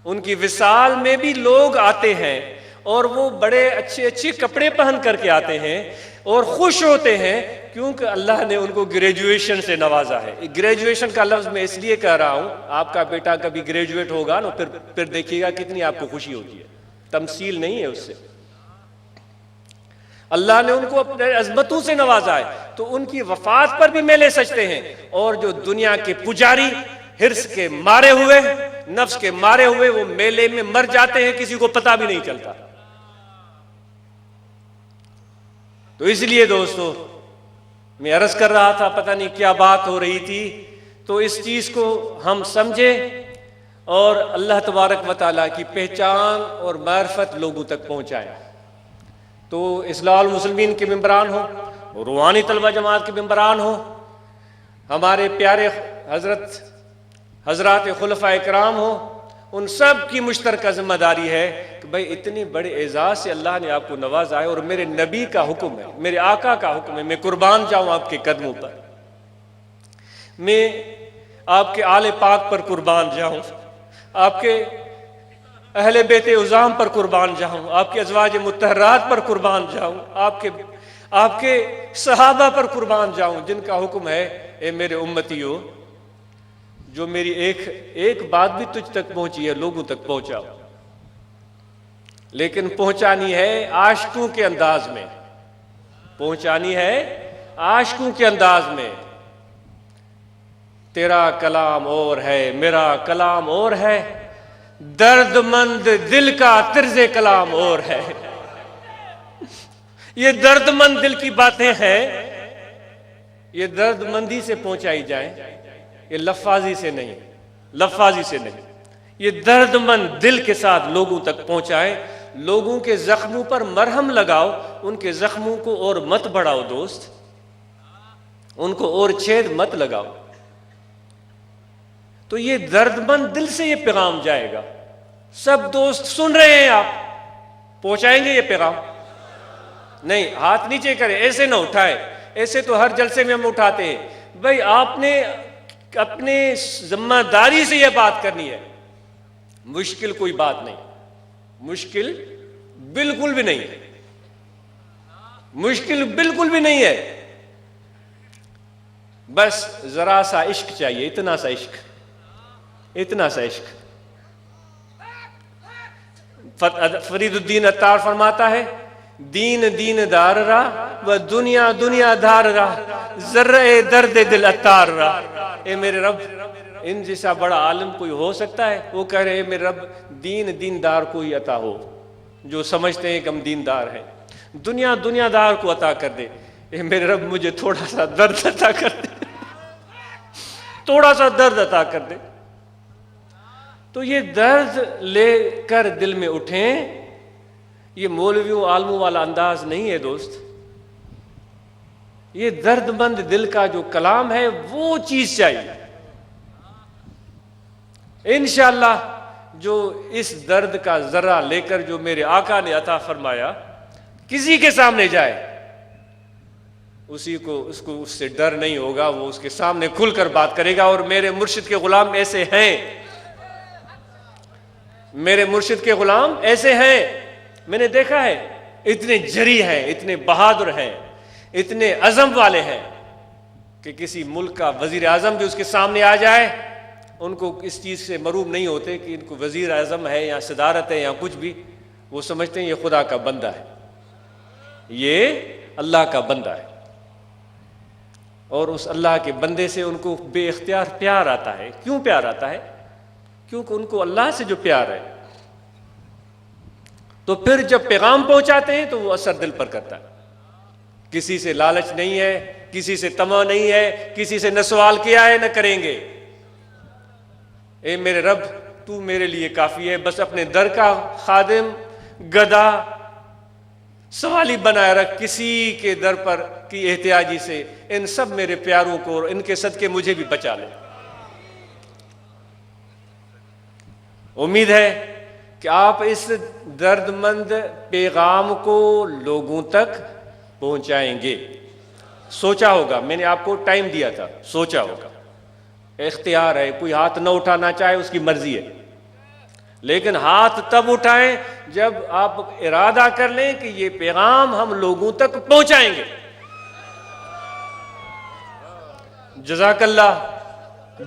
Speaker 1: ان کی وصال میں بھی لوگ آتے ہیں اور وہ بڑے اچھے اچھے کپڑے پہن کر کے آتے ہیں اور خوش ہوتے ہیں، کیونکہ اللہ نے ان کو گریجویشن سے نوازا ہے۔ گریجویشن کا لفظ میں اس لیے کہہ رہا ہوں، آپ کا بیٹا کبھی گریجویٹ ہوگا نا، پھر دیکھیے گا کتنی آپ کو خوشی ہوتی ہے، تمثیل نہیں ہے اس سے۔ اللہ نے ان کو اپنے عظمتوں سے نوازا ہے، تو ان کی وفات پر بھی میلے سجتے ہیں۔ اور جو دنیا کے پجاری حرص کے مارے ہوئے، نفس کے مارے ہوئے، وہ میلے میں مر جاتے ہیں، کسی کو پتہ بھی نہیں چلتا۔ تو اس لیے دوستو، میں عرض کر رہا تھا، پتہ نہیں کیا بات ہو رہی تھی، تو اس چیز کو ہم سمجھیں اور اللہ تبارک و تعالیٰ کی پہچان اور معرفت لوگوں تک پہنچائیں۔ تو اصلاح المسلمین کے ممبران ہوں، روحانی طلبہ جماعت کے ممبران ہوں، ہمارے پیارے حضرات خلفاء کرام ہوں، ان سب کی مشترکہ ذمہ داری ہے کہ بھئی اتنی بڑے اعزاز سے اللہ نے آپ کو نوازا ہے، اور میرے نبی کا حکم ہے، میرے آقا کا حکم ہے، میں قربان جاؤں آپ کے قدموں پر، میں آپ کے آل پاک پر قربان جاؤں، آپ کے اہل بیت عظام پر قربان جاؤں، آپ کے ازواج مطہرات پر قربان جاؤں، آپ کے صحابہ پر قربان جاؤں، جن کا حکم ہے اے میرے امتیوں، جو میری ایک بات بھی تجھ تک پہنچی ہے لوگوں تک پہنچاؤ، لیکن پہنچانی ہے عاشقوں کے انداز میں، پہنچانی ہے عاشقوں کے انداز میں۔ تیرا کلام اور ہے، میرا کلام اور ہے، درد مند دل کا طرز کلام اور ہے۔ یہ درد مند دل کی باتیں ہیں، یہ درد مندی سے پہنچائی جائیں، یہ لفاظی سے نہیں، لفاظی سے نہیں، یہ درد مند دل کے ساتھ لوگوں تک پہنچائیں۔ لوگوں کے زخموں پر مرہم لگاؤ، ان کے زخموں کو اور مت بڑھاؤ دوست، ان کو اور چھید مت لگاؤ۔ تو یہ درد مند دل سے یہ پیغام جائے گا۔ سب دوست سن رہے ہیں، آپ پہنچائیں گے یہ پیغام؟ نہیں، ہاتھ نیچے کریں، ایسے نہ اٹھائے، ایسے تو ہر جلسے میں ہم اٹھاتے ہیں۔ بھئی آپ نے اپنے ذمہ داری سے یہ بات کرنی ہے، مشکل کوئی بات نہیں، مشکل بالکل بھی نہیں ہے، مشکل بالکل بھی نہیں ہے، بس ذرا سا عشق چاہیے، اتنا سا عشق، اتنا سا عشق۔ فرید الدین عطار فرماتا ہے، دین دین دار را و دنیا دنیا دار را، ذرہ درد دل عطار را۔ اے میرے رب، ان جیسا بڑا عالم کوئی ہو سکتا ہے؟ وہ کہہ رہے ہیں میرے رب، دین دیندار کوئی عطا ہو، جو سمجھتے ہیں کہ ہم دیندار ہیں، دنیا دنیا دار کو عطا کر دے، اے میرے رب مجھے تھوڑا سا درد عطا کر دے، تھوڑا سا درد عطا کر دے۔ تو یہ درد لے کر دل میں اٹھیں، یہ مولویوں عالموں والا انداز نہیں ہے دوست، یہ درد مند دل کا جو کلام ہے وہ چیز چاہیے۔ انشاءاللہ جو اس درد کا ذرہ لے کر جو میرے آقا نے عطا فرمایا کسی کے سامنے جائے، اس کو اس سے ڈر نہیں ہوگا، وہ اس کے سامنے کھل کر بات کرے گا۔ اور میرے مرشد کے غلام ایسے ہیں، میرے مرشد کے غلام ایسے ہیں، میں نے دیکھا ہے، اتنے جری ہیں، اتنے بہادر ہیں، اتنے عزم والے ہیں کہ کسی ملک کا وزیر اعظم بھی اس کے سامنے آ جائے، ان کو اس چیز سے مروب نہیں ہوتے کہ ان کو وزیر اعظم ہے یا صدارت ہے یا کچھ بھی، وہ سمجھتے ہیں یہ خدا کا بندہ ہے، یہ اللہ کا بندہ ہے، اور اس اللہ کے بندے سے ان کو بے اختیار پیار آتا ہے۔ کیوں پیار آتا ہے؟ کیونکہ ان کو اللہ سے جو پیار ہے، تو پھر جب پیغام پہنچاتے ہیں تو وہ اثر دل پر کرتا ہے۔ کسی سے لالچ نہیں ہے، کسی سے طمع نہیں ہے، کسی سے نہ سوال کیا ہے نہ کریں گے۔ اے میرے رب تو میرے لیے کافی ہے، بس اپنے در کا خادم، گدا، سوالی بنائے رکھ، کسی کے در پر کی احتیاجی سے ان سب میرے پیاروں کو اور ان کے صدقے مجھے بھی بچا لے۔ امید ہے کہ آپ اس درد مند پیغام کو لوگوں تک پہنچائیں گے۔ سوچا ہوگا، میں نے آپ کو ٹائم دیا تھا، سوچا ہوگا، اختیار ہے، کوئی ہاتھ نہ اٹھانا چاہے اس کی مرضی ہے، لیکن ہاتھ تب اٹھائیں جب آپ ارادہ کر لیں کہ یہ پیغام ہم لوگوں تک پہنچائیں گے۔ جزاک اللہ،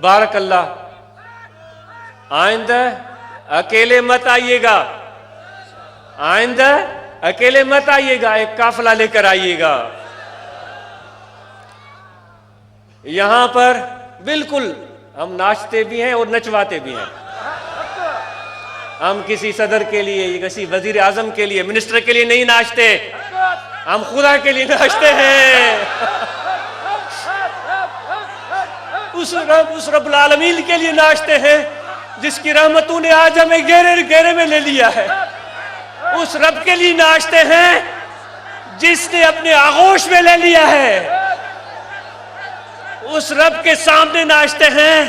Speaker 1: بارک اللہ۔ آئندہ اکیلے مت آئیے گا، آئندہ اکیلے مت آئیے گا، ایک قافلہ لے کر آئیے گا۔ یہاں پر بالکل ہم ناچتے بھی ہیں اور نچواتے بھی ہیں۔ ہم کسی صدر کے لیے، کسی وزیر اعظم کے لیے، منسٹر کے لیے نہیں ناچتے، ہم خدا کے لیے ناچتے ہیں۔ اس رب العالمین کے لیے ناچتے ہیں جس کی رحمتوں نے آج ہمیں گہرے میں لے لیا ہے۔ اس رب کے لیے ناچتے ہیں جس نے اپنے آغوش میں لے لیا ہے۔ اس رب کے سامنے ناچتے ہیں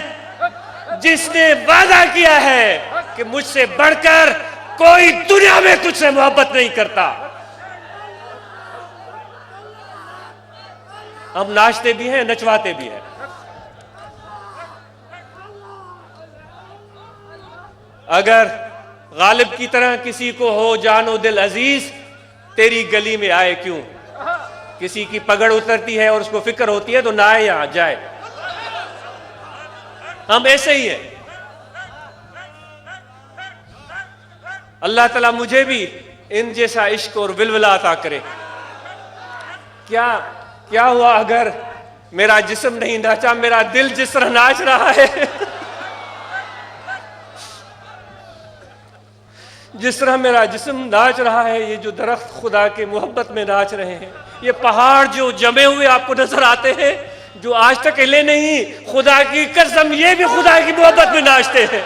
Speaker 1: جس نے وعدہ کیا ہے کہ مجھ سے بڑھ کر کوئی دنیا میں تجھ سے محبت نہیں کرتا۔ ہم ناچتے بھی ہیں، نچواتے بھی ہیں۔ اگر غالب کی طرح کسی کو ہو جان و دل عزیز، تیری گلی میں آئے کیوں؟ کسی کی پگڑ اترتی ہے اور اس کو فکر ہوتی ہے تو نہ آئے، یہاں جائے۔ ہم ایسے ہی ہیں۔ اللہ تعالیٰ مجھے بھی ان جیسا عشق اور ولولہ عطا کرے۔ کیا ہوا اگر میرا جسم نہیں ناچا، میرا دل جس طرح ناچ رہا ہے، جس طرح میرا جسم ناچ رہا ہے، یہ جو درخت خدا کے محبت میں ناچ رہے ہیں، یہ پہاڑ جو جمے ہوئے آپ کو نظر آتے ہیں، جو آج تک ہلے نہیں، خدا کی قسم یہ بھی خدا کی محبت میں ناچتے ہیں۔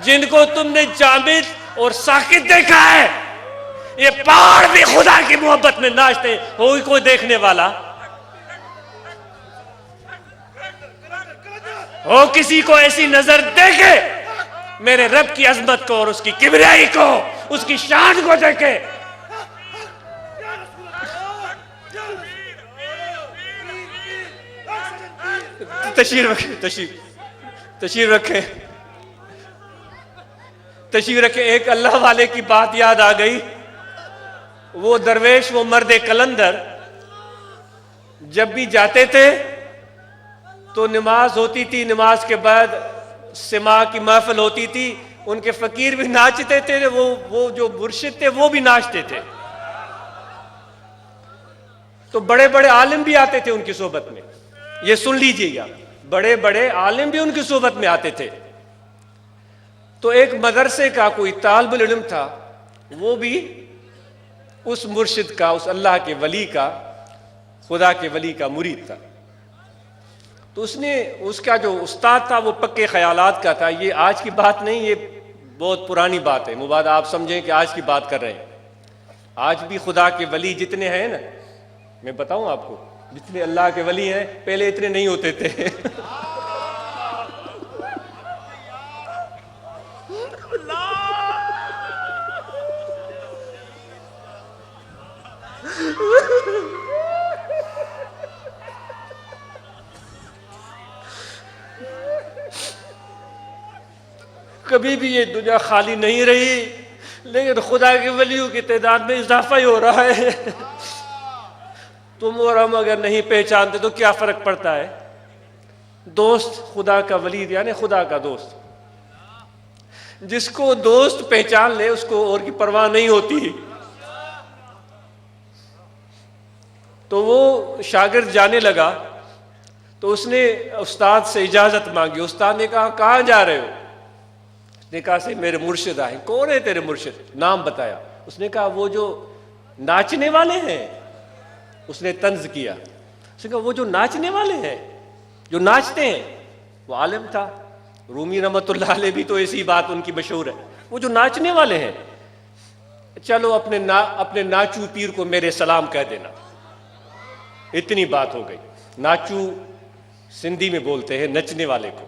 Speaker 1: جن کو تم نے جامد اور ساکت دیکھا ہے، یہ پہاڑ بھی خدا کی محبت میں ناچتے ہیں۔ ہوئی کوئی دیکھنے والا؟ ہو کسی کو ایسی نظر دیکھے میرے رب کی عظمت کو اور اس کی کبریائی کو، اس کی شان کو دیکھے۔ تشریف رکھیں۔ ایک اللہ والے کی بات یاد آ گئی۔ وہ درویش، وہ مرد کلندر جب بھی جاتے تھے تو نماز ہوتی تھی، نماز کے بعد سماع کی محفل ہوتی تھی، ان کے فقیر بھی ناچتے تھے، وہ جو مرشد تھے وہ بھی ناچتے تھے، تو بڑے بڑے عالم بھی آتے تھے ان کی صحبت میں۔ یہ سن لیجئے گا، بڑے بڑے عالم بھی ان کی صحبت میں آتے تھے۔ تو ایک مدرسے کا کوئی طالب العلم تھا، وہ بھی اس مرشد کا، اس اللہ کے ولی کا، خدا کے ولی کا مرید تھا. تو اس کا جو استاد تھا وہ پکے خیالات کا تھا. یہ آج کی بات نہیں، یہ بہت پرانی بات ہے. مبادا آپ سمجھیں کہ آج کی بات کر رہے ہیں. آج بھی خدا کے ولی جتنے ہیں نا، میں بتاؤں آپ کو، جتنے اللہ کے ولی ہیں پہلے اتنے نہیں ہوتے تھے. کبھی بھی یہ دنیا خالی نہیں رہی، لیکن خدا کے ولیوں کی تعداد میں اضافہ ہی ہو رہا ہے. تم اور ہم اگر نہیں پہچانتے تو کیا فرق پڑتا ہے؟ دوست خدا کا ولی یعنی خدا کا دوست. جس کو دوست پہچان لے اس کو اور کی پرواہ نہیں ہوتی. تو وہ شاگرد جانے لگا تو اس نے استاد سے اجازت مانگی. استاد نے کہا کہاں جا رہے ہو؟ اس نے کہا سے میرے مرشد آئے. کون ہے تیرے مرشد؟ نام بتایا. اس نے کہا وہ جو ناچنے والے ہیں. اس نے طنز کیا. اس نے کہا وہ جو ناچنے والے ہیں، جو ناچتے ہیں. وہ عالم تھا، رومی رحمۃ اللہ علیہ بھی تو ایسی بات ان کی مشہور ہے. وہ جو ناچنے والے ہیں، چلو اپنے ناچو پیر کو میرے سلام کہہ دینا. اتنی بات ہو گئی. ناچو سندھی میں بولتے ہیں نچنے والے کو.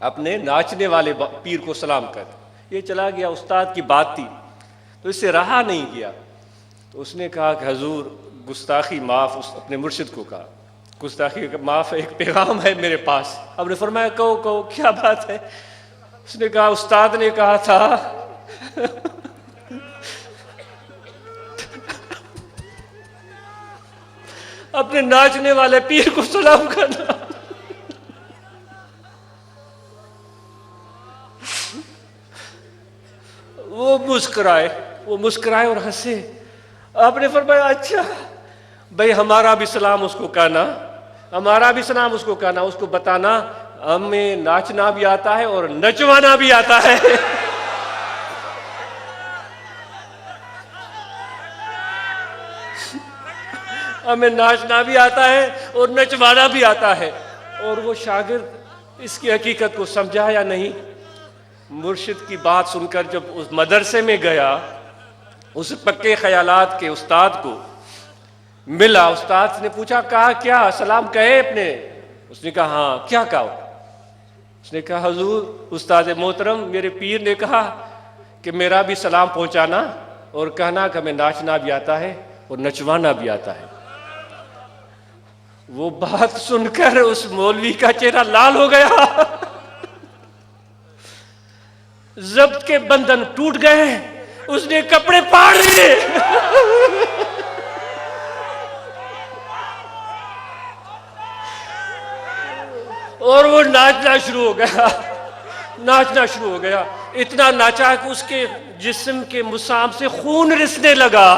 Speaker 1: اپنے ناچنے والے پیر کو سلام کر. یہ چلا گیا. استاد کی بات تھی تو اس سے رہا نہیں گیا. تو اس نے کہا کہ حضور گستاخی معاف. اپنے مرشد کو کہا گستاخی معاف، ایک پیغام ہے میرے پاس. اب نے فرمایا کہو کیا بات ہے؟ اس نے کہا استاد نے کہا تھا اپنے ناچنے والے پیر کو سلام کرنا. وہ مسکرائے اور ہنسے. آپ نے فرمایا اچھا بھائی ہمارا بھی سلام اس کو کہنا، ہمارا بھی سلام اس کو کہنا. اس کو بتانا ہمیں ناچنا بھی آتا ہے اور نچوانا بھی آتا ہے. ہمیں ناچنا بھی آتا ہے اور نچوانا بھی آتا ہے. اور وہ شاگرد اس کی حقیقت کو سمجھا یا نہیں؟ مرشد کی بات سن کر جب اس مدرسے میں گیا، اس پکے خیالات کے استاد کو ملا. استاد نے پوچھا کہا کیا سلام کہے اپنے؟ اس نے کہا ہاں. کیا کہا؟ اس نے کہا حضور استاد محترم میرے پیر نے کہا کہ میرا بھی سلام پہنچانا اور کہنا کہ ہمیں ناچنا بھی آتا ہے اور نچوانا بھی آتا ہے. وہ بات سن کر اس مولوی کا چہرہ لال ہو گیا. ضبط کے بندھن ٹوٹ گئے. اس نے کپڑے پاڑ لیے. اور وہ ناچنا شروع ہو گیا. اتنا ناچا کہ اس کے جسم کے مسام سے خون رسنے لگا.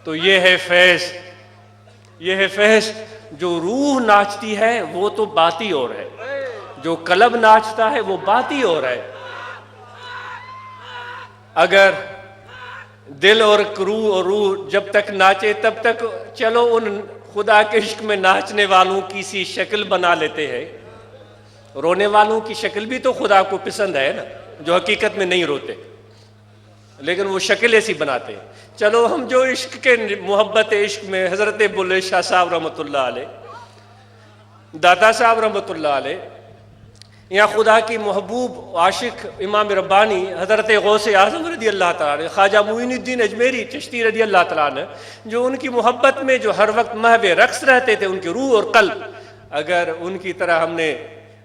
Speaker 1: تو یہ ہے فیض. جو روح ناچتی ہے وہ تو بات ہی اور ہے، جو قلب ناچتا ہے وہ بات ہی اور ہے. اگر دل اور روح جب تک ناچے تب تک چلو ان خدا کے عشق میں ناچنے والوں کی سی شکل بنا لیتے ہیں. رونے والوں کی شکل بھی تو خدا کو پسند ہے نا، جو حقیقت میں نہیں روتے لیکن وہ شکل ایسی بناتے ہیں. چلو ہم جو عشق کے محبت عشق میں حضرت بلے شاہ صاحب رحمۃ اللہ علیہ، داتا صاحب رحمۃ اللہ علیہ، یا خدا کی محبوب عاشق امام ربانی حضرت غوث اعظم رضی اللہ تعالیٰ عنہ، خواجہ معین الدین اجمیری چشتی رضی اللہ تعالیٰ عنہ، جو ان کی محبت میں جو ہر وقت محو رقص رہتے تھے، ان کی روح اور قلب، اگر ان کی طرح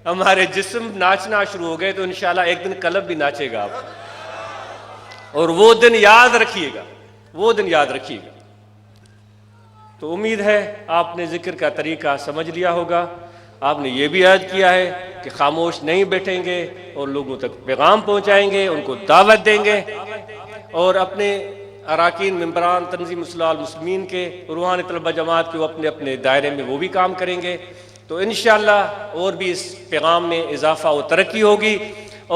Speaker 1: ہمارے جسم ناچنا شروع ہو گئے تو انشاءاللہ ایک دن قلب بھی ناچے گا. اور وہ دن یاد رکھیے گا. تو امید ہے آپ نے ذکر کا طریقہ سمجھ لیا ہوگا. آپ نے یہ بھی عہد کیا ہے کہ خاموش نہیں بیٹھیں گے اور لوگوں تک پیغام پہنچائیں گے، ان کو دعوت دیں گے، اور اپنے اراکین ممبران تنظیم اصلاح المسلمین کے روحانی طلبہ جماعت کے اپنے اپنے دائرے میں وہ بھی کام کریں گے. تو انشاءاللہ اور بھی اس پیغام میں اضافہ و ترقی ہوگی.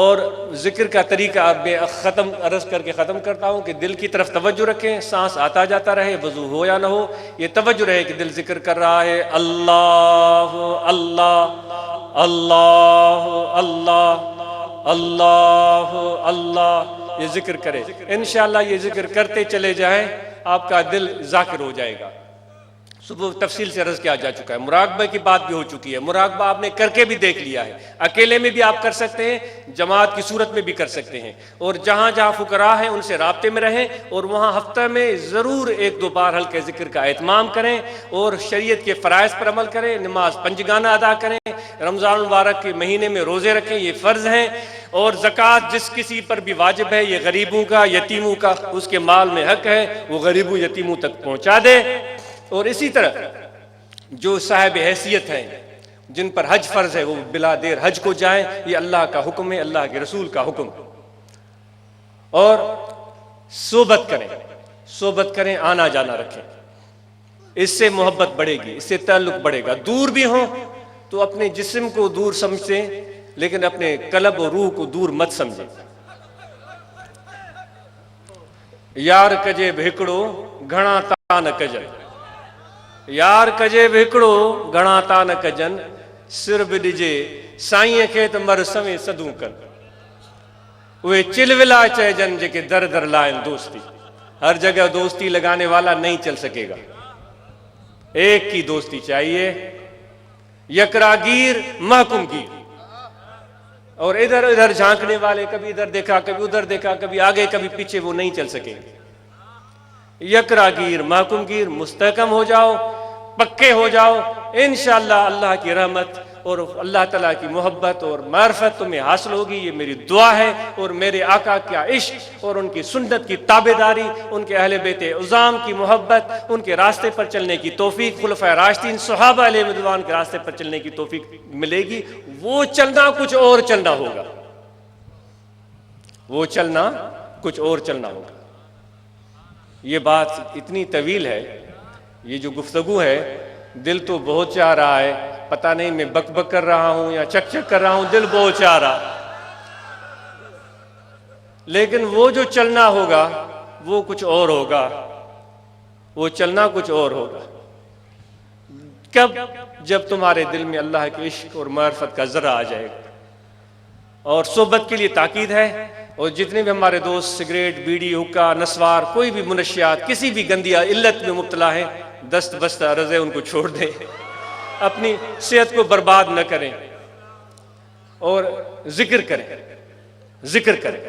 Speaker 1: اور ذکر کا طریقہ اب میں عرض کر کے ختم کرتا ہوں کہ دل کی طرف توجہ رکھیں، سانس آتا جاتا رہے، وضو ہو یا نہ ہو، یہ توجہ رہے کہ دل ذکر کر رہا ہے، اللہ اللہ اللہ اللہ اللہ اللہ، یہ ذکر کرے۔ انشاءاللہ یہ ذکر کرتے چلے جائیں، آپ کا دل ذاکر ہو جائے گا۔ صبح تفصیل سے عرض کیا جا چکا ہے، مراقبہ کی بات بھی ہو چکی ہے، مراقبہ آپ نے کر کے بھی دیکھ لیا ہے، اکیلے میں بھی آپ کر سکتے ہیں، جماعت کی صورت میں بھی کر سکتے ہیں، اور جہاں جہاں فقراء ہیں ان سے رابطے میں رہیں، اور وہاں ہفتہ میں ضرور 1-2 بار ہلکے ذکر کا اہتمام کریں، اور شریعت کے فرائض پر عمل کریں، نماز پنجگانہ ادا کریں، رمضان المبارک کے مہینے میں روزے رکھیں، یہ فرض ہیں، اور زکوٰۃ جس کسی پر بھی واجب ہے، یہ غریبوں کا، یتیموں کا، اس کے مال میں حق ہے، وہ غریبوں یتیموں تک پہنچا دے۔ اور اسی طرح جو صاحب حیثیت ہیں، جن پر حج فرض ہے، وہ بلا دیر حج کو جائیں، یہ اللہ کا حکم ہے، اللہ کے رسول کا حکم۔ اور صحبت کریں، آنا جانا رکھیں، اس سے محبت بڑھے گی، اس سے تعلق بڑھے گا۔ دور بھی ہوں تو اپنے جسم کو دور سمجھیں، لیکن اپنے قلب اور روح کو دور مت سمجھیں۔ یار کجے بھکڑو گھنا تا نہ کجن، یار کجے بھکڑو گھنا تا نہ کجن، سر بھی ڈجے سائیں کے تو مر سویں صدوں کن، وہ چلولا چہجن جے کے در در لائن دوستی۔ ہر جگہ دوستی لگانے والا نہیں چل سکے گا، ایک کی دوستی چاہیے، یکراگیر محکم گیر، اور ادھر ادھر جھانکنے والے، کبھی ادھر دیکھا کبھی ادھر دیکھا، کبھی آگے کبھی پیچھے، وہ نہیں چل سکیں گے۔ یکراگیر محکم گیر، مستحکم ہو جاؤ، پکے ہو جاؤ، انشاءاللہ اللہ کی رحمت اور اللہ تعالیٰ کی محبت اور معرفت تمہیں حاصل ہوگی، یہ میری دعا ہے۔ اور میرے آقا کا عشق اور ان کی سنت کی تابعداری، ان کے اہل بیت عظام کی محبت، ان کے راستے پر چلنے کی توفیق، خلفائے راشدین صحابہ علیہ رضوان کے راستے پر چلنے کی توفیق ملے گی۔ وہ چلنا کچھ اور چلنا ہوگا، وہ چلنا کچھ اور چلنا ہوگا۔ یہ بات اتنی طویل ہے، یہ جو گفتگو ہے، دل تو بہت چاہ رہا ہے، پتہ نہیں میں بک بک کر رہا ہوں یا چک چک کر رہا ہوں، دل بہت چاہ رہا، لیکن وہ جو چلنا ہوگا وہ کچھ اور ہوگا، وہ چلنا کچھ اور ہوگا۔ کب؟ جب تمہارے دل میں اللہ کے عشق اور معرفت کا ذرہ آ جائے گا۔ اور صحبت کے لیے تاکید ہے، اور جتنے بھی ہمارے دوست سگریٹ، بیڑی، حقہ، نسوار، کوئی بھی منشیات، کسی بھی گندی علت میں مبتلا ہیں، دست بستہ عرض ہے ان کو چھوڑ دیں، اپنی صحت کو برباد نہ کریں، اور ذکر کریں، ذکر کریں۔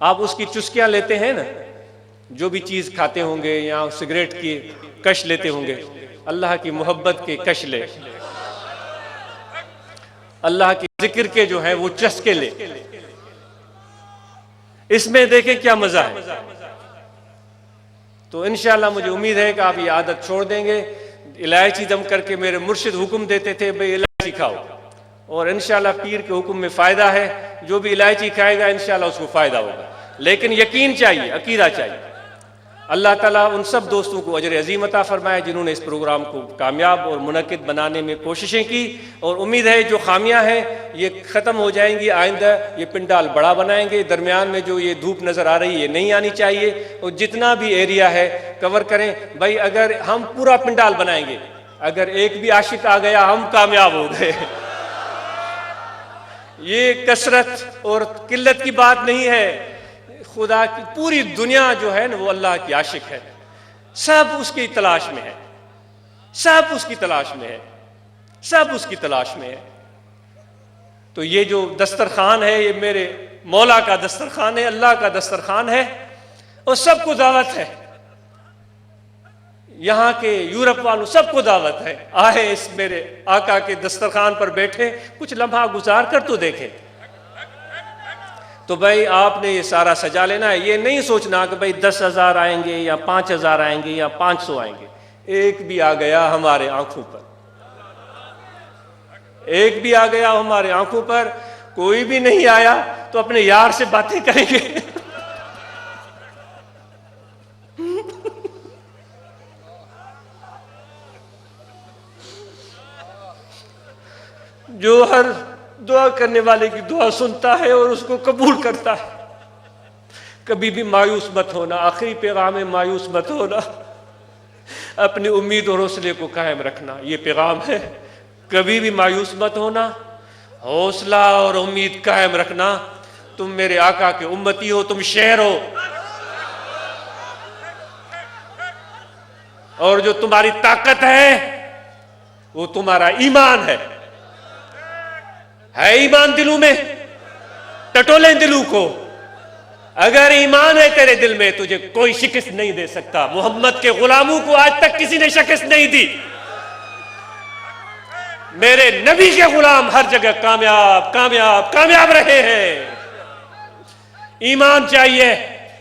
Speaker 1: آپ اس کی چسکیاں لیتے ہیں نا، جو بھی چیز کھاتے ہوں گے یا سگریٹ کی کش لیتے ہوں گے، اللہ کی محبت کے کش لے، اللہ کے ذکر کے جو ہیں وہ چسکے لے، اس میں دیکھیں کیا مزہ ہے۔ تو انشاءاللہ مجھے امید ہے کہ آپ یہ عادت چھوڑ دیں گے۔ الائچی دم کر کے میرے مرشد حکم دیتے تھے، بھئی الائچی کھاؤ، اور انشاءاللہ پیر کے حکم میں فائدہ ہے، جو بھی الائچی کھائے گا انشاءاللہ اس کو فائدہ ہوگا، لیکن یقین چاہیے، عقیدہ چاہیے۔ اللہ تعالیٰ ان سب دوستوں کو اجر عظیم عطا فرمائے جنہوں نے اس پروگرام کو کامیاب اور منعقد بنانے میں کوششیں کی، اور امید ہے جو خامیاں ہیں یہ ختم ہو جائیں گی۔ آئندہ یہ پنڈال بڑا بنائیں گے، درمیان میں جو یہ دھوپ نظر آ رہی ہے یہ نہیں آنی چاہیے، اور جتنا بھی ایریا ہے کور کریں۔ بھائی اگر ہم پورا پنڈال بنائیں گے، اگر ایک بھی عاشق آ گیا ہم کامیاب ہو گئے۔ یہ کثرت اور قلت کی بات نہیں ہے، خدا کی پوری دنیا جو ہے نا وہ اللہ کی عاشق ہے، سب اس کی تلاش میں ہے، سب اس کی تلاش میں ہے، سب اس کی تلاش میں ہے۔ تو یہ جو دسترخوان ہے یہ میرے مولا کا دسترخوان ہے، اللہ کا دسترخوان ہے، اور سب کو دعوت ہے، یہاں کے یورپ والوں سب کو دعوت ہے، آئے اس میرے آقا کے دسترخوان پر بیٹھے، کچھ لمحہ گزار کر تو دیکھیں۔ تو بھائی آپ نے یہ سارا سجا لینا ہے، یہ نہیں سوچنا کہ بھائی 10,000 آئیں گے یا 5,000 آئیں گے یا 500 آئیں گے۔ ایک بھی آ گیا ہمارے آنکھوں پر، ایک بھی آ گیا ہمارے آنکھوں پر، کوئی بھی نہیں آیا تو اپنے یار سے باتیں کریں گے۔ دعا کرنے والے کی دعا سنتا ہے اور اس کو قبول کرتا ہے۔ کبھی بھی مایوس مت ہونا، آخری پیغام ہے، مایوس مت ہونا، اپنی امید اور حوصلے کو قائم رکھنا، یہ پیغام ہے۔ کبھی بھی مایوس مت ہونا، حوصلہ اور امید قائم رکھنا۔ تم میرے آقا کے امتی ہو، تم شہر ہو، اور جو تمہاری طاقت ہے وہ تمہارا ایمان ہے ایمان دلوں میں، ٹٹولیں دلوں کو۔ اگر ایمان ہے تیرے دل میں، تجھے کوئی شکست نہیں دے سکتا۔ محمد کے غلاموں کو آج تک کسی نے شکست نہیں دی۔ میرے نبی کے غلام ہر جگہ کامیاب کامیاب کامیاب رہے ہیں۔ ایمان چاہیے،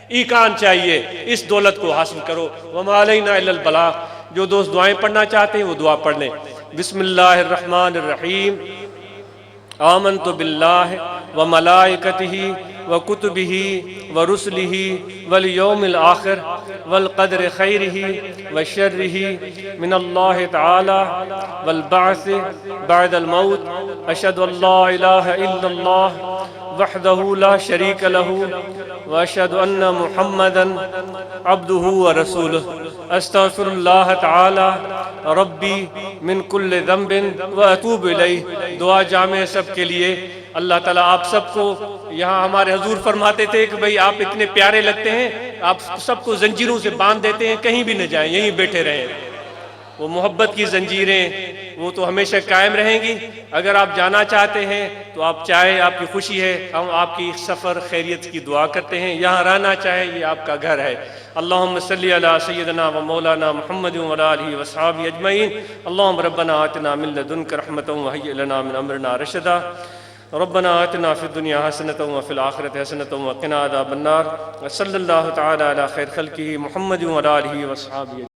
Speaker 1: ایقان چاہیے، اس دولت کو حاصل کرو۔ وما علینا الا البلاغ۔ جو دوست دعائیں پڑھنا چاہتے ہیں وہ دعا پڑھ لیں۔ بسم اللہ الرحمن الرحیم۔ آمنت باللہ وملائکتہ وکتبہ ورسلہ والیوم الآخر والقدر خیرہ وشرہ من اللہ تعالی والبعث بعد الموت۔ اشہد ان لا الہ الا اللہ وحدہ لا شریک لہ واشہد ان محمدا عبدہ ورسولہ۔ استغفر اللہ تعالی ربی من کل ذنب واتوب الیہ۔ دعا جامع سب کے لیے۔ اللہ تعالیٰ آپ سب کو، یہاں ہمارے حضور فرماتے تھے کہ بھئی آپ اتنے پیارے لگتے ہیں، آپ سب کو زنجیروں سے باندھ دیتے ہیں، کہیں بھی نہ جائیں، یہیں بیٹھے رہیں۔ وہ محبت کی زنجیریں وہ تو ہمیشہ قائم رہیں گی۔ اگر آپ جانا چاہتے ہیں تو آپ چاہیں، آپ کی خوشی ہے، ہم آپ کی سفر خیریت کی دعا کرتے ہیں۔ یہاں رہنا چاہیں، یہ آپ کا گھر ہے۔ اللہم صلی علی سیدنا و مولانا محمد وعلی آلہ وصحبہ اجمعین۔ اللہم ربنا آتنا من لدنک رحمۃ وہیئ لنا من امرنا رشدا۔ ربنا آتنا فی الدنیا حسنۃ وفی الآخرۃ حسنۃ وقنا عذاب النار۔ صلی اللہ تعالی علی خیر خلقہ محمد وعلی آلہ وصحبہ۔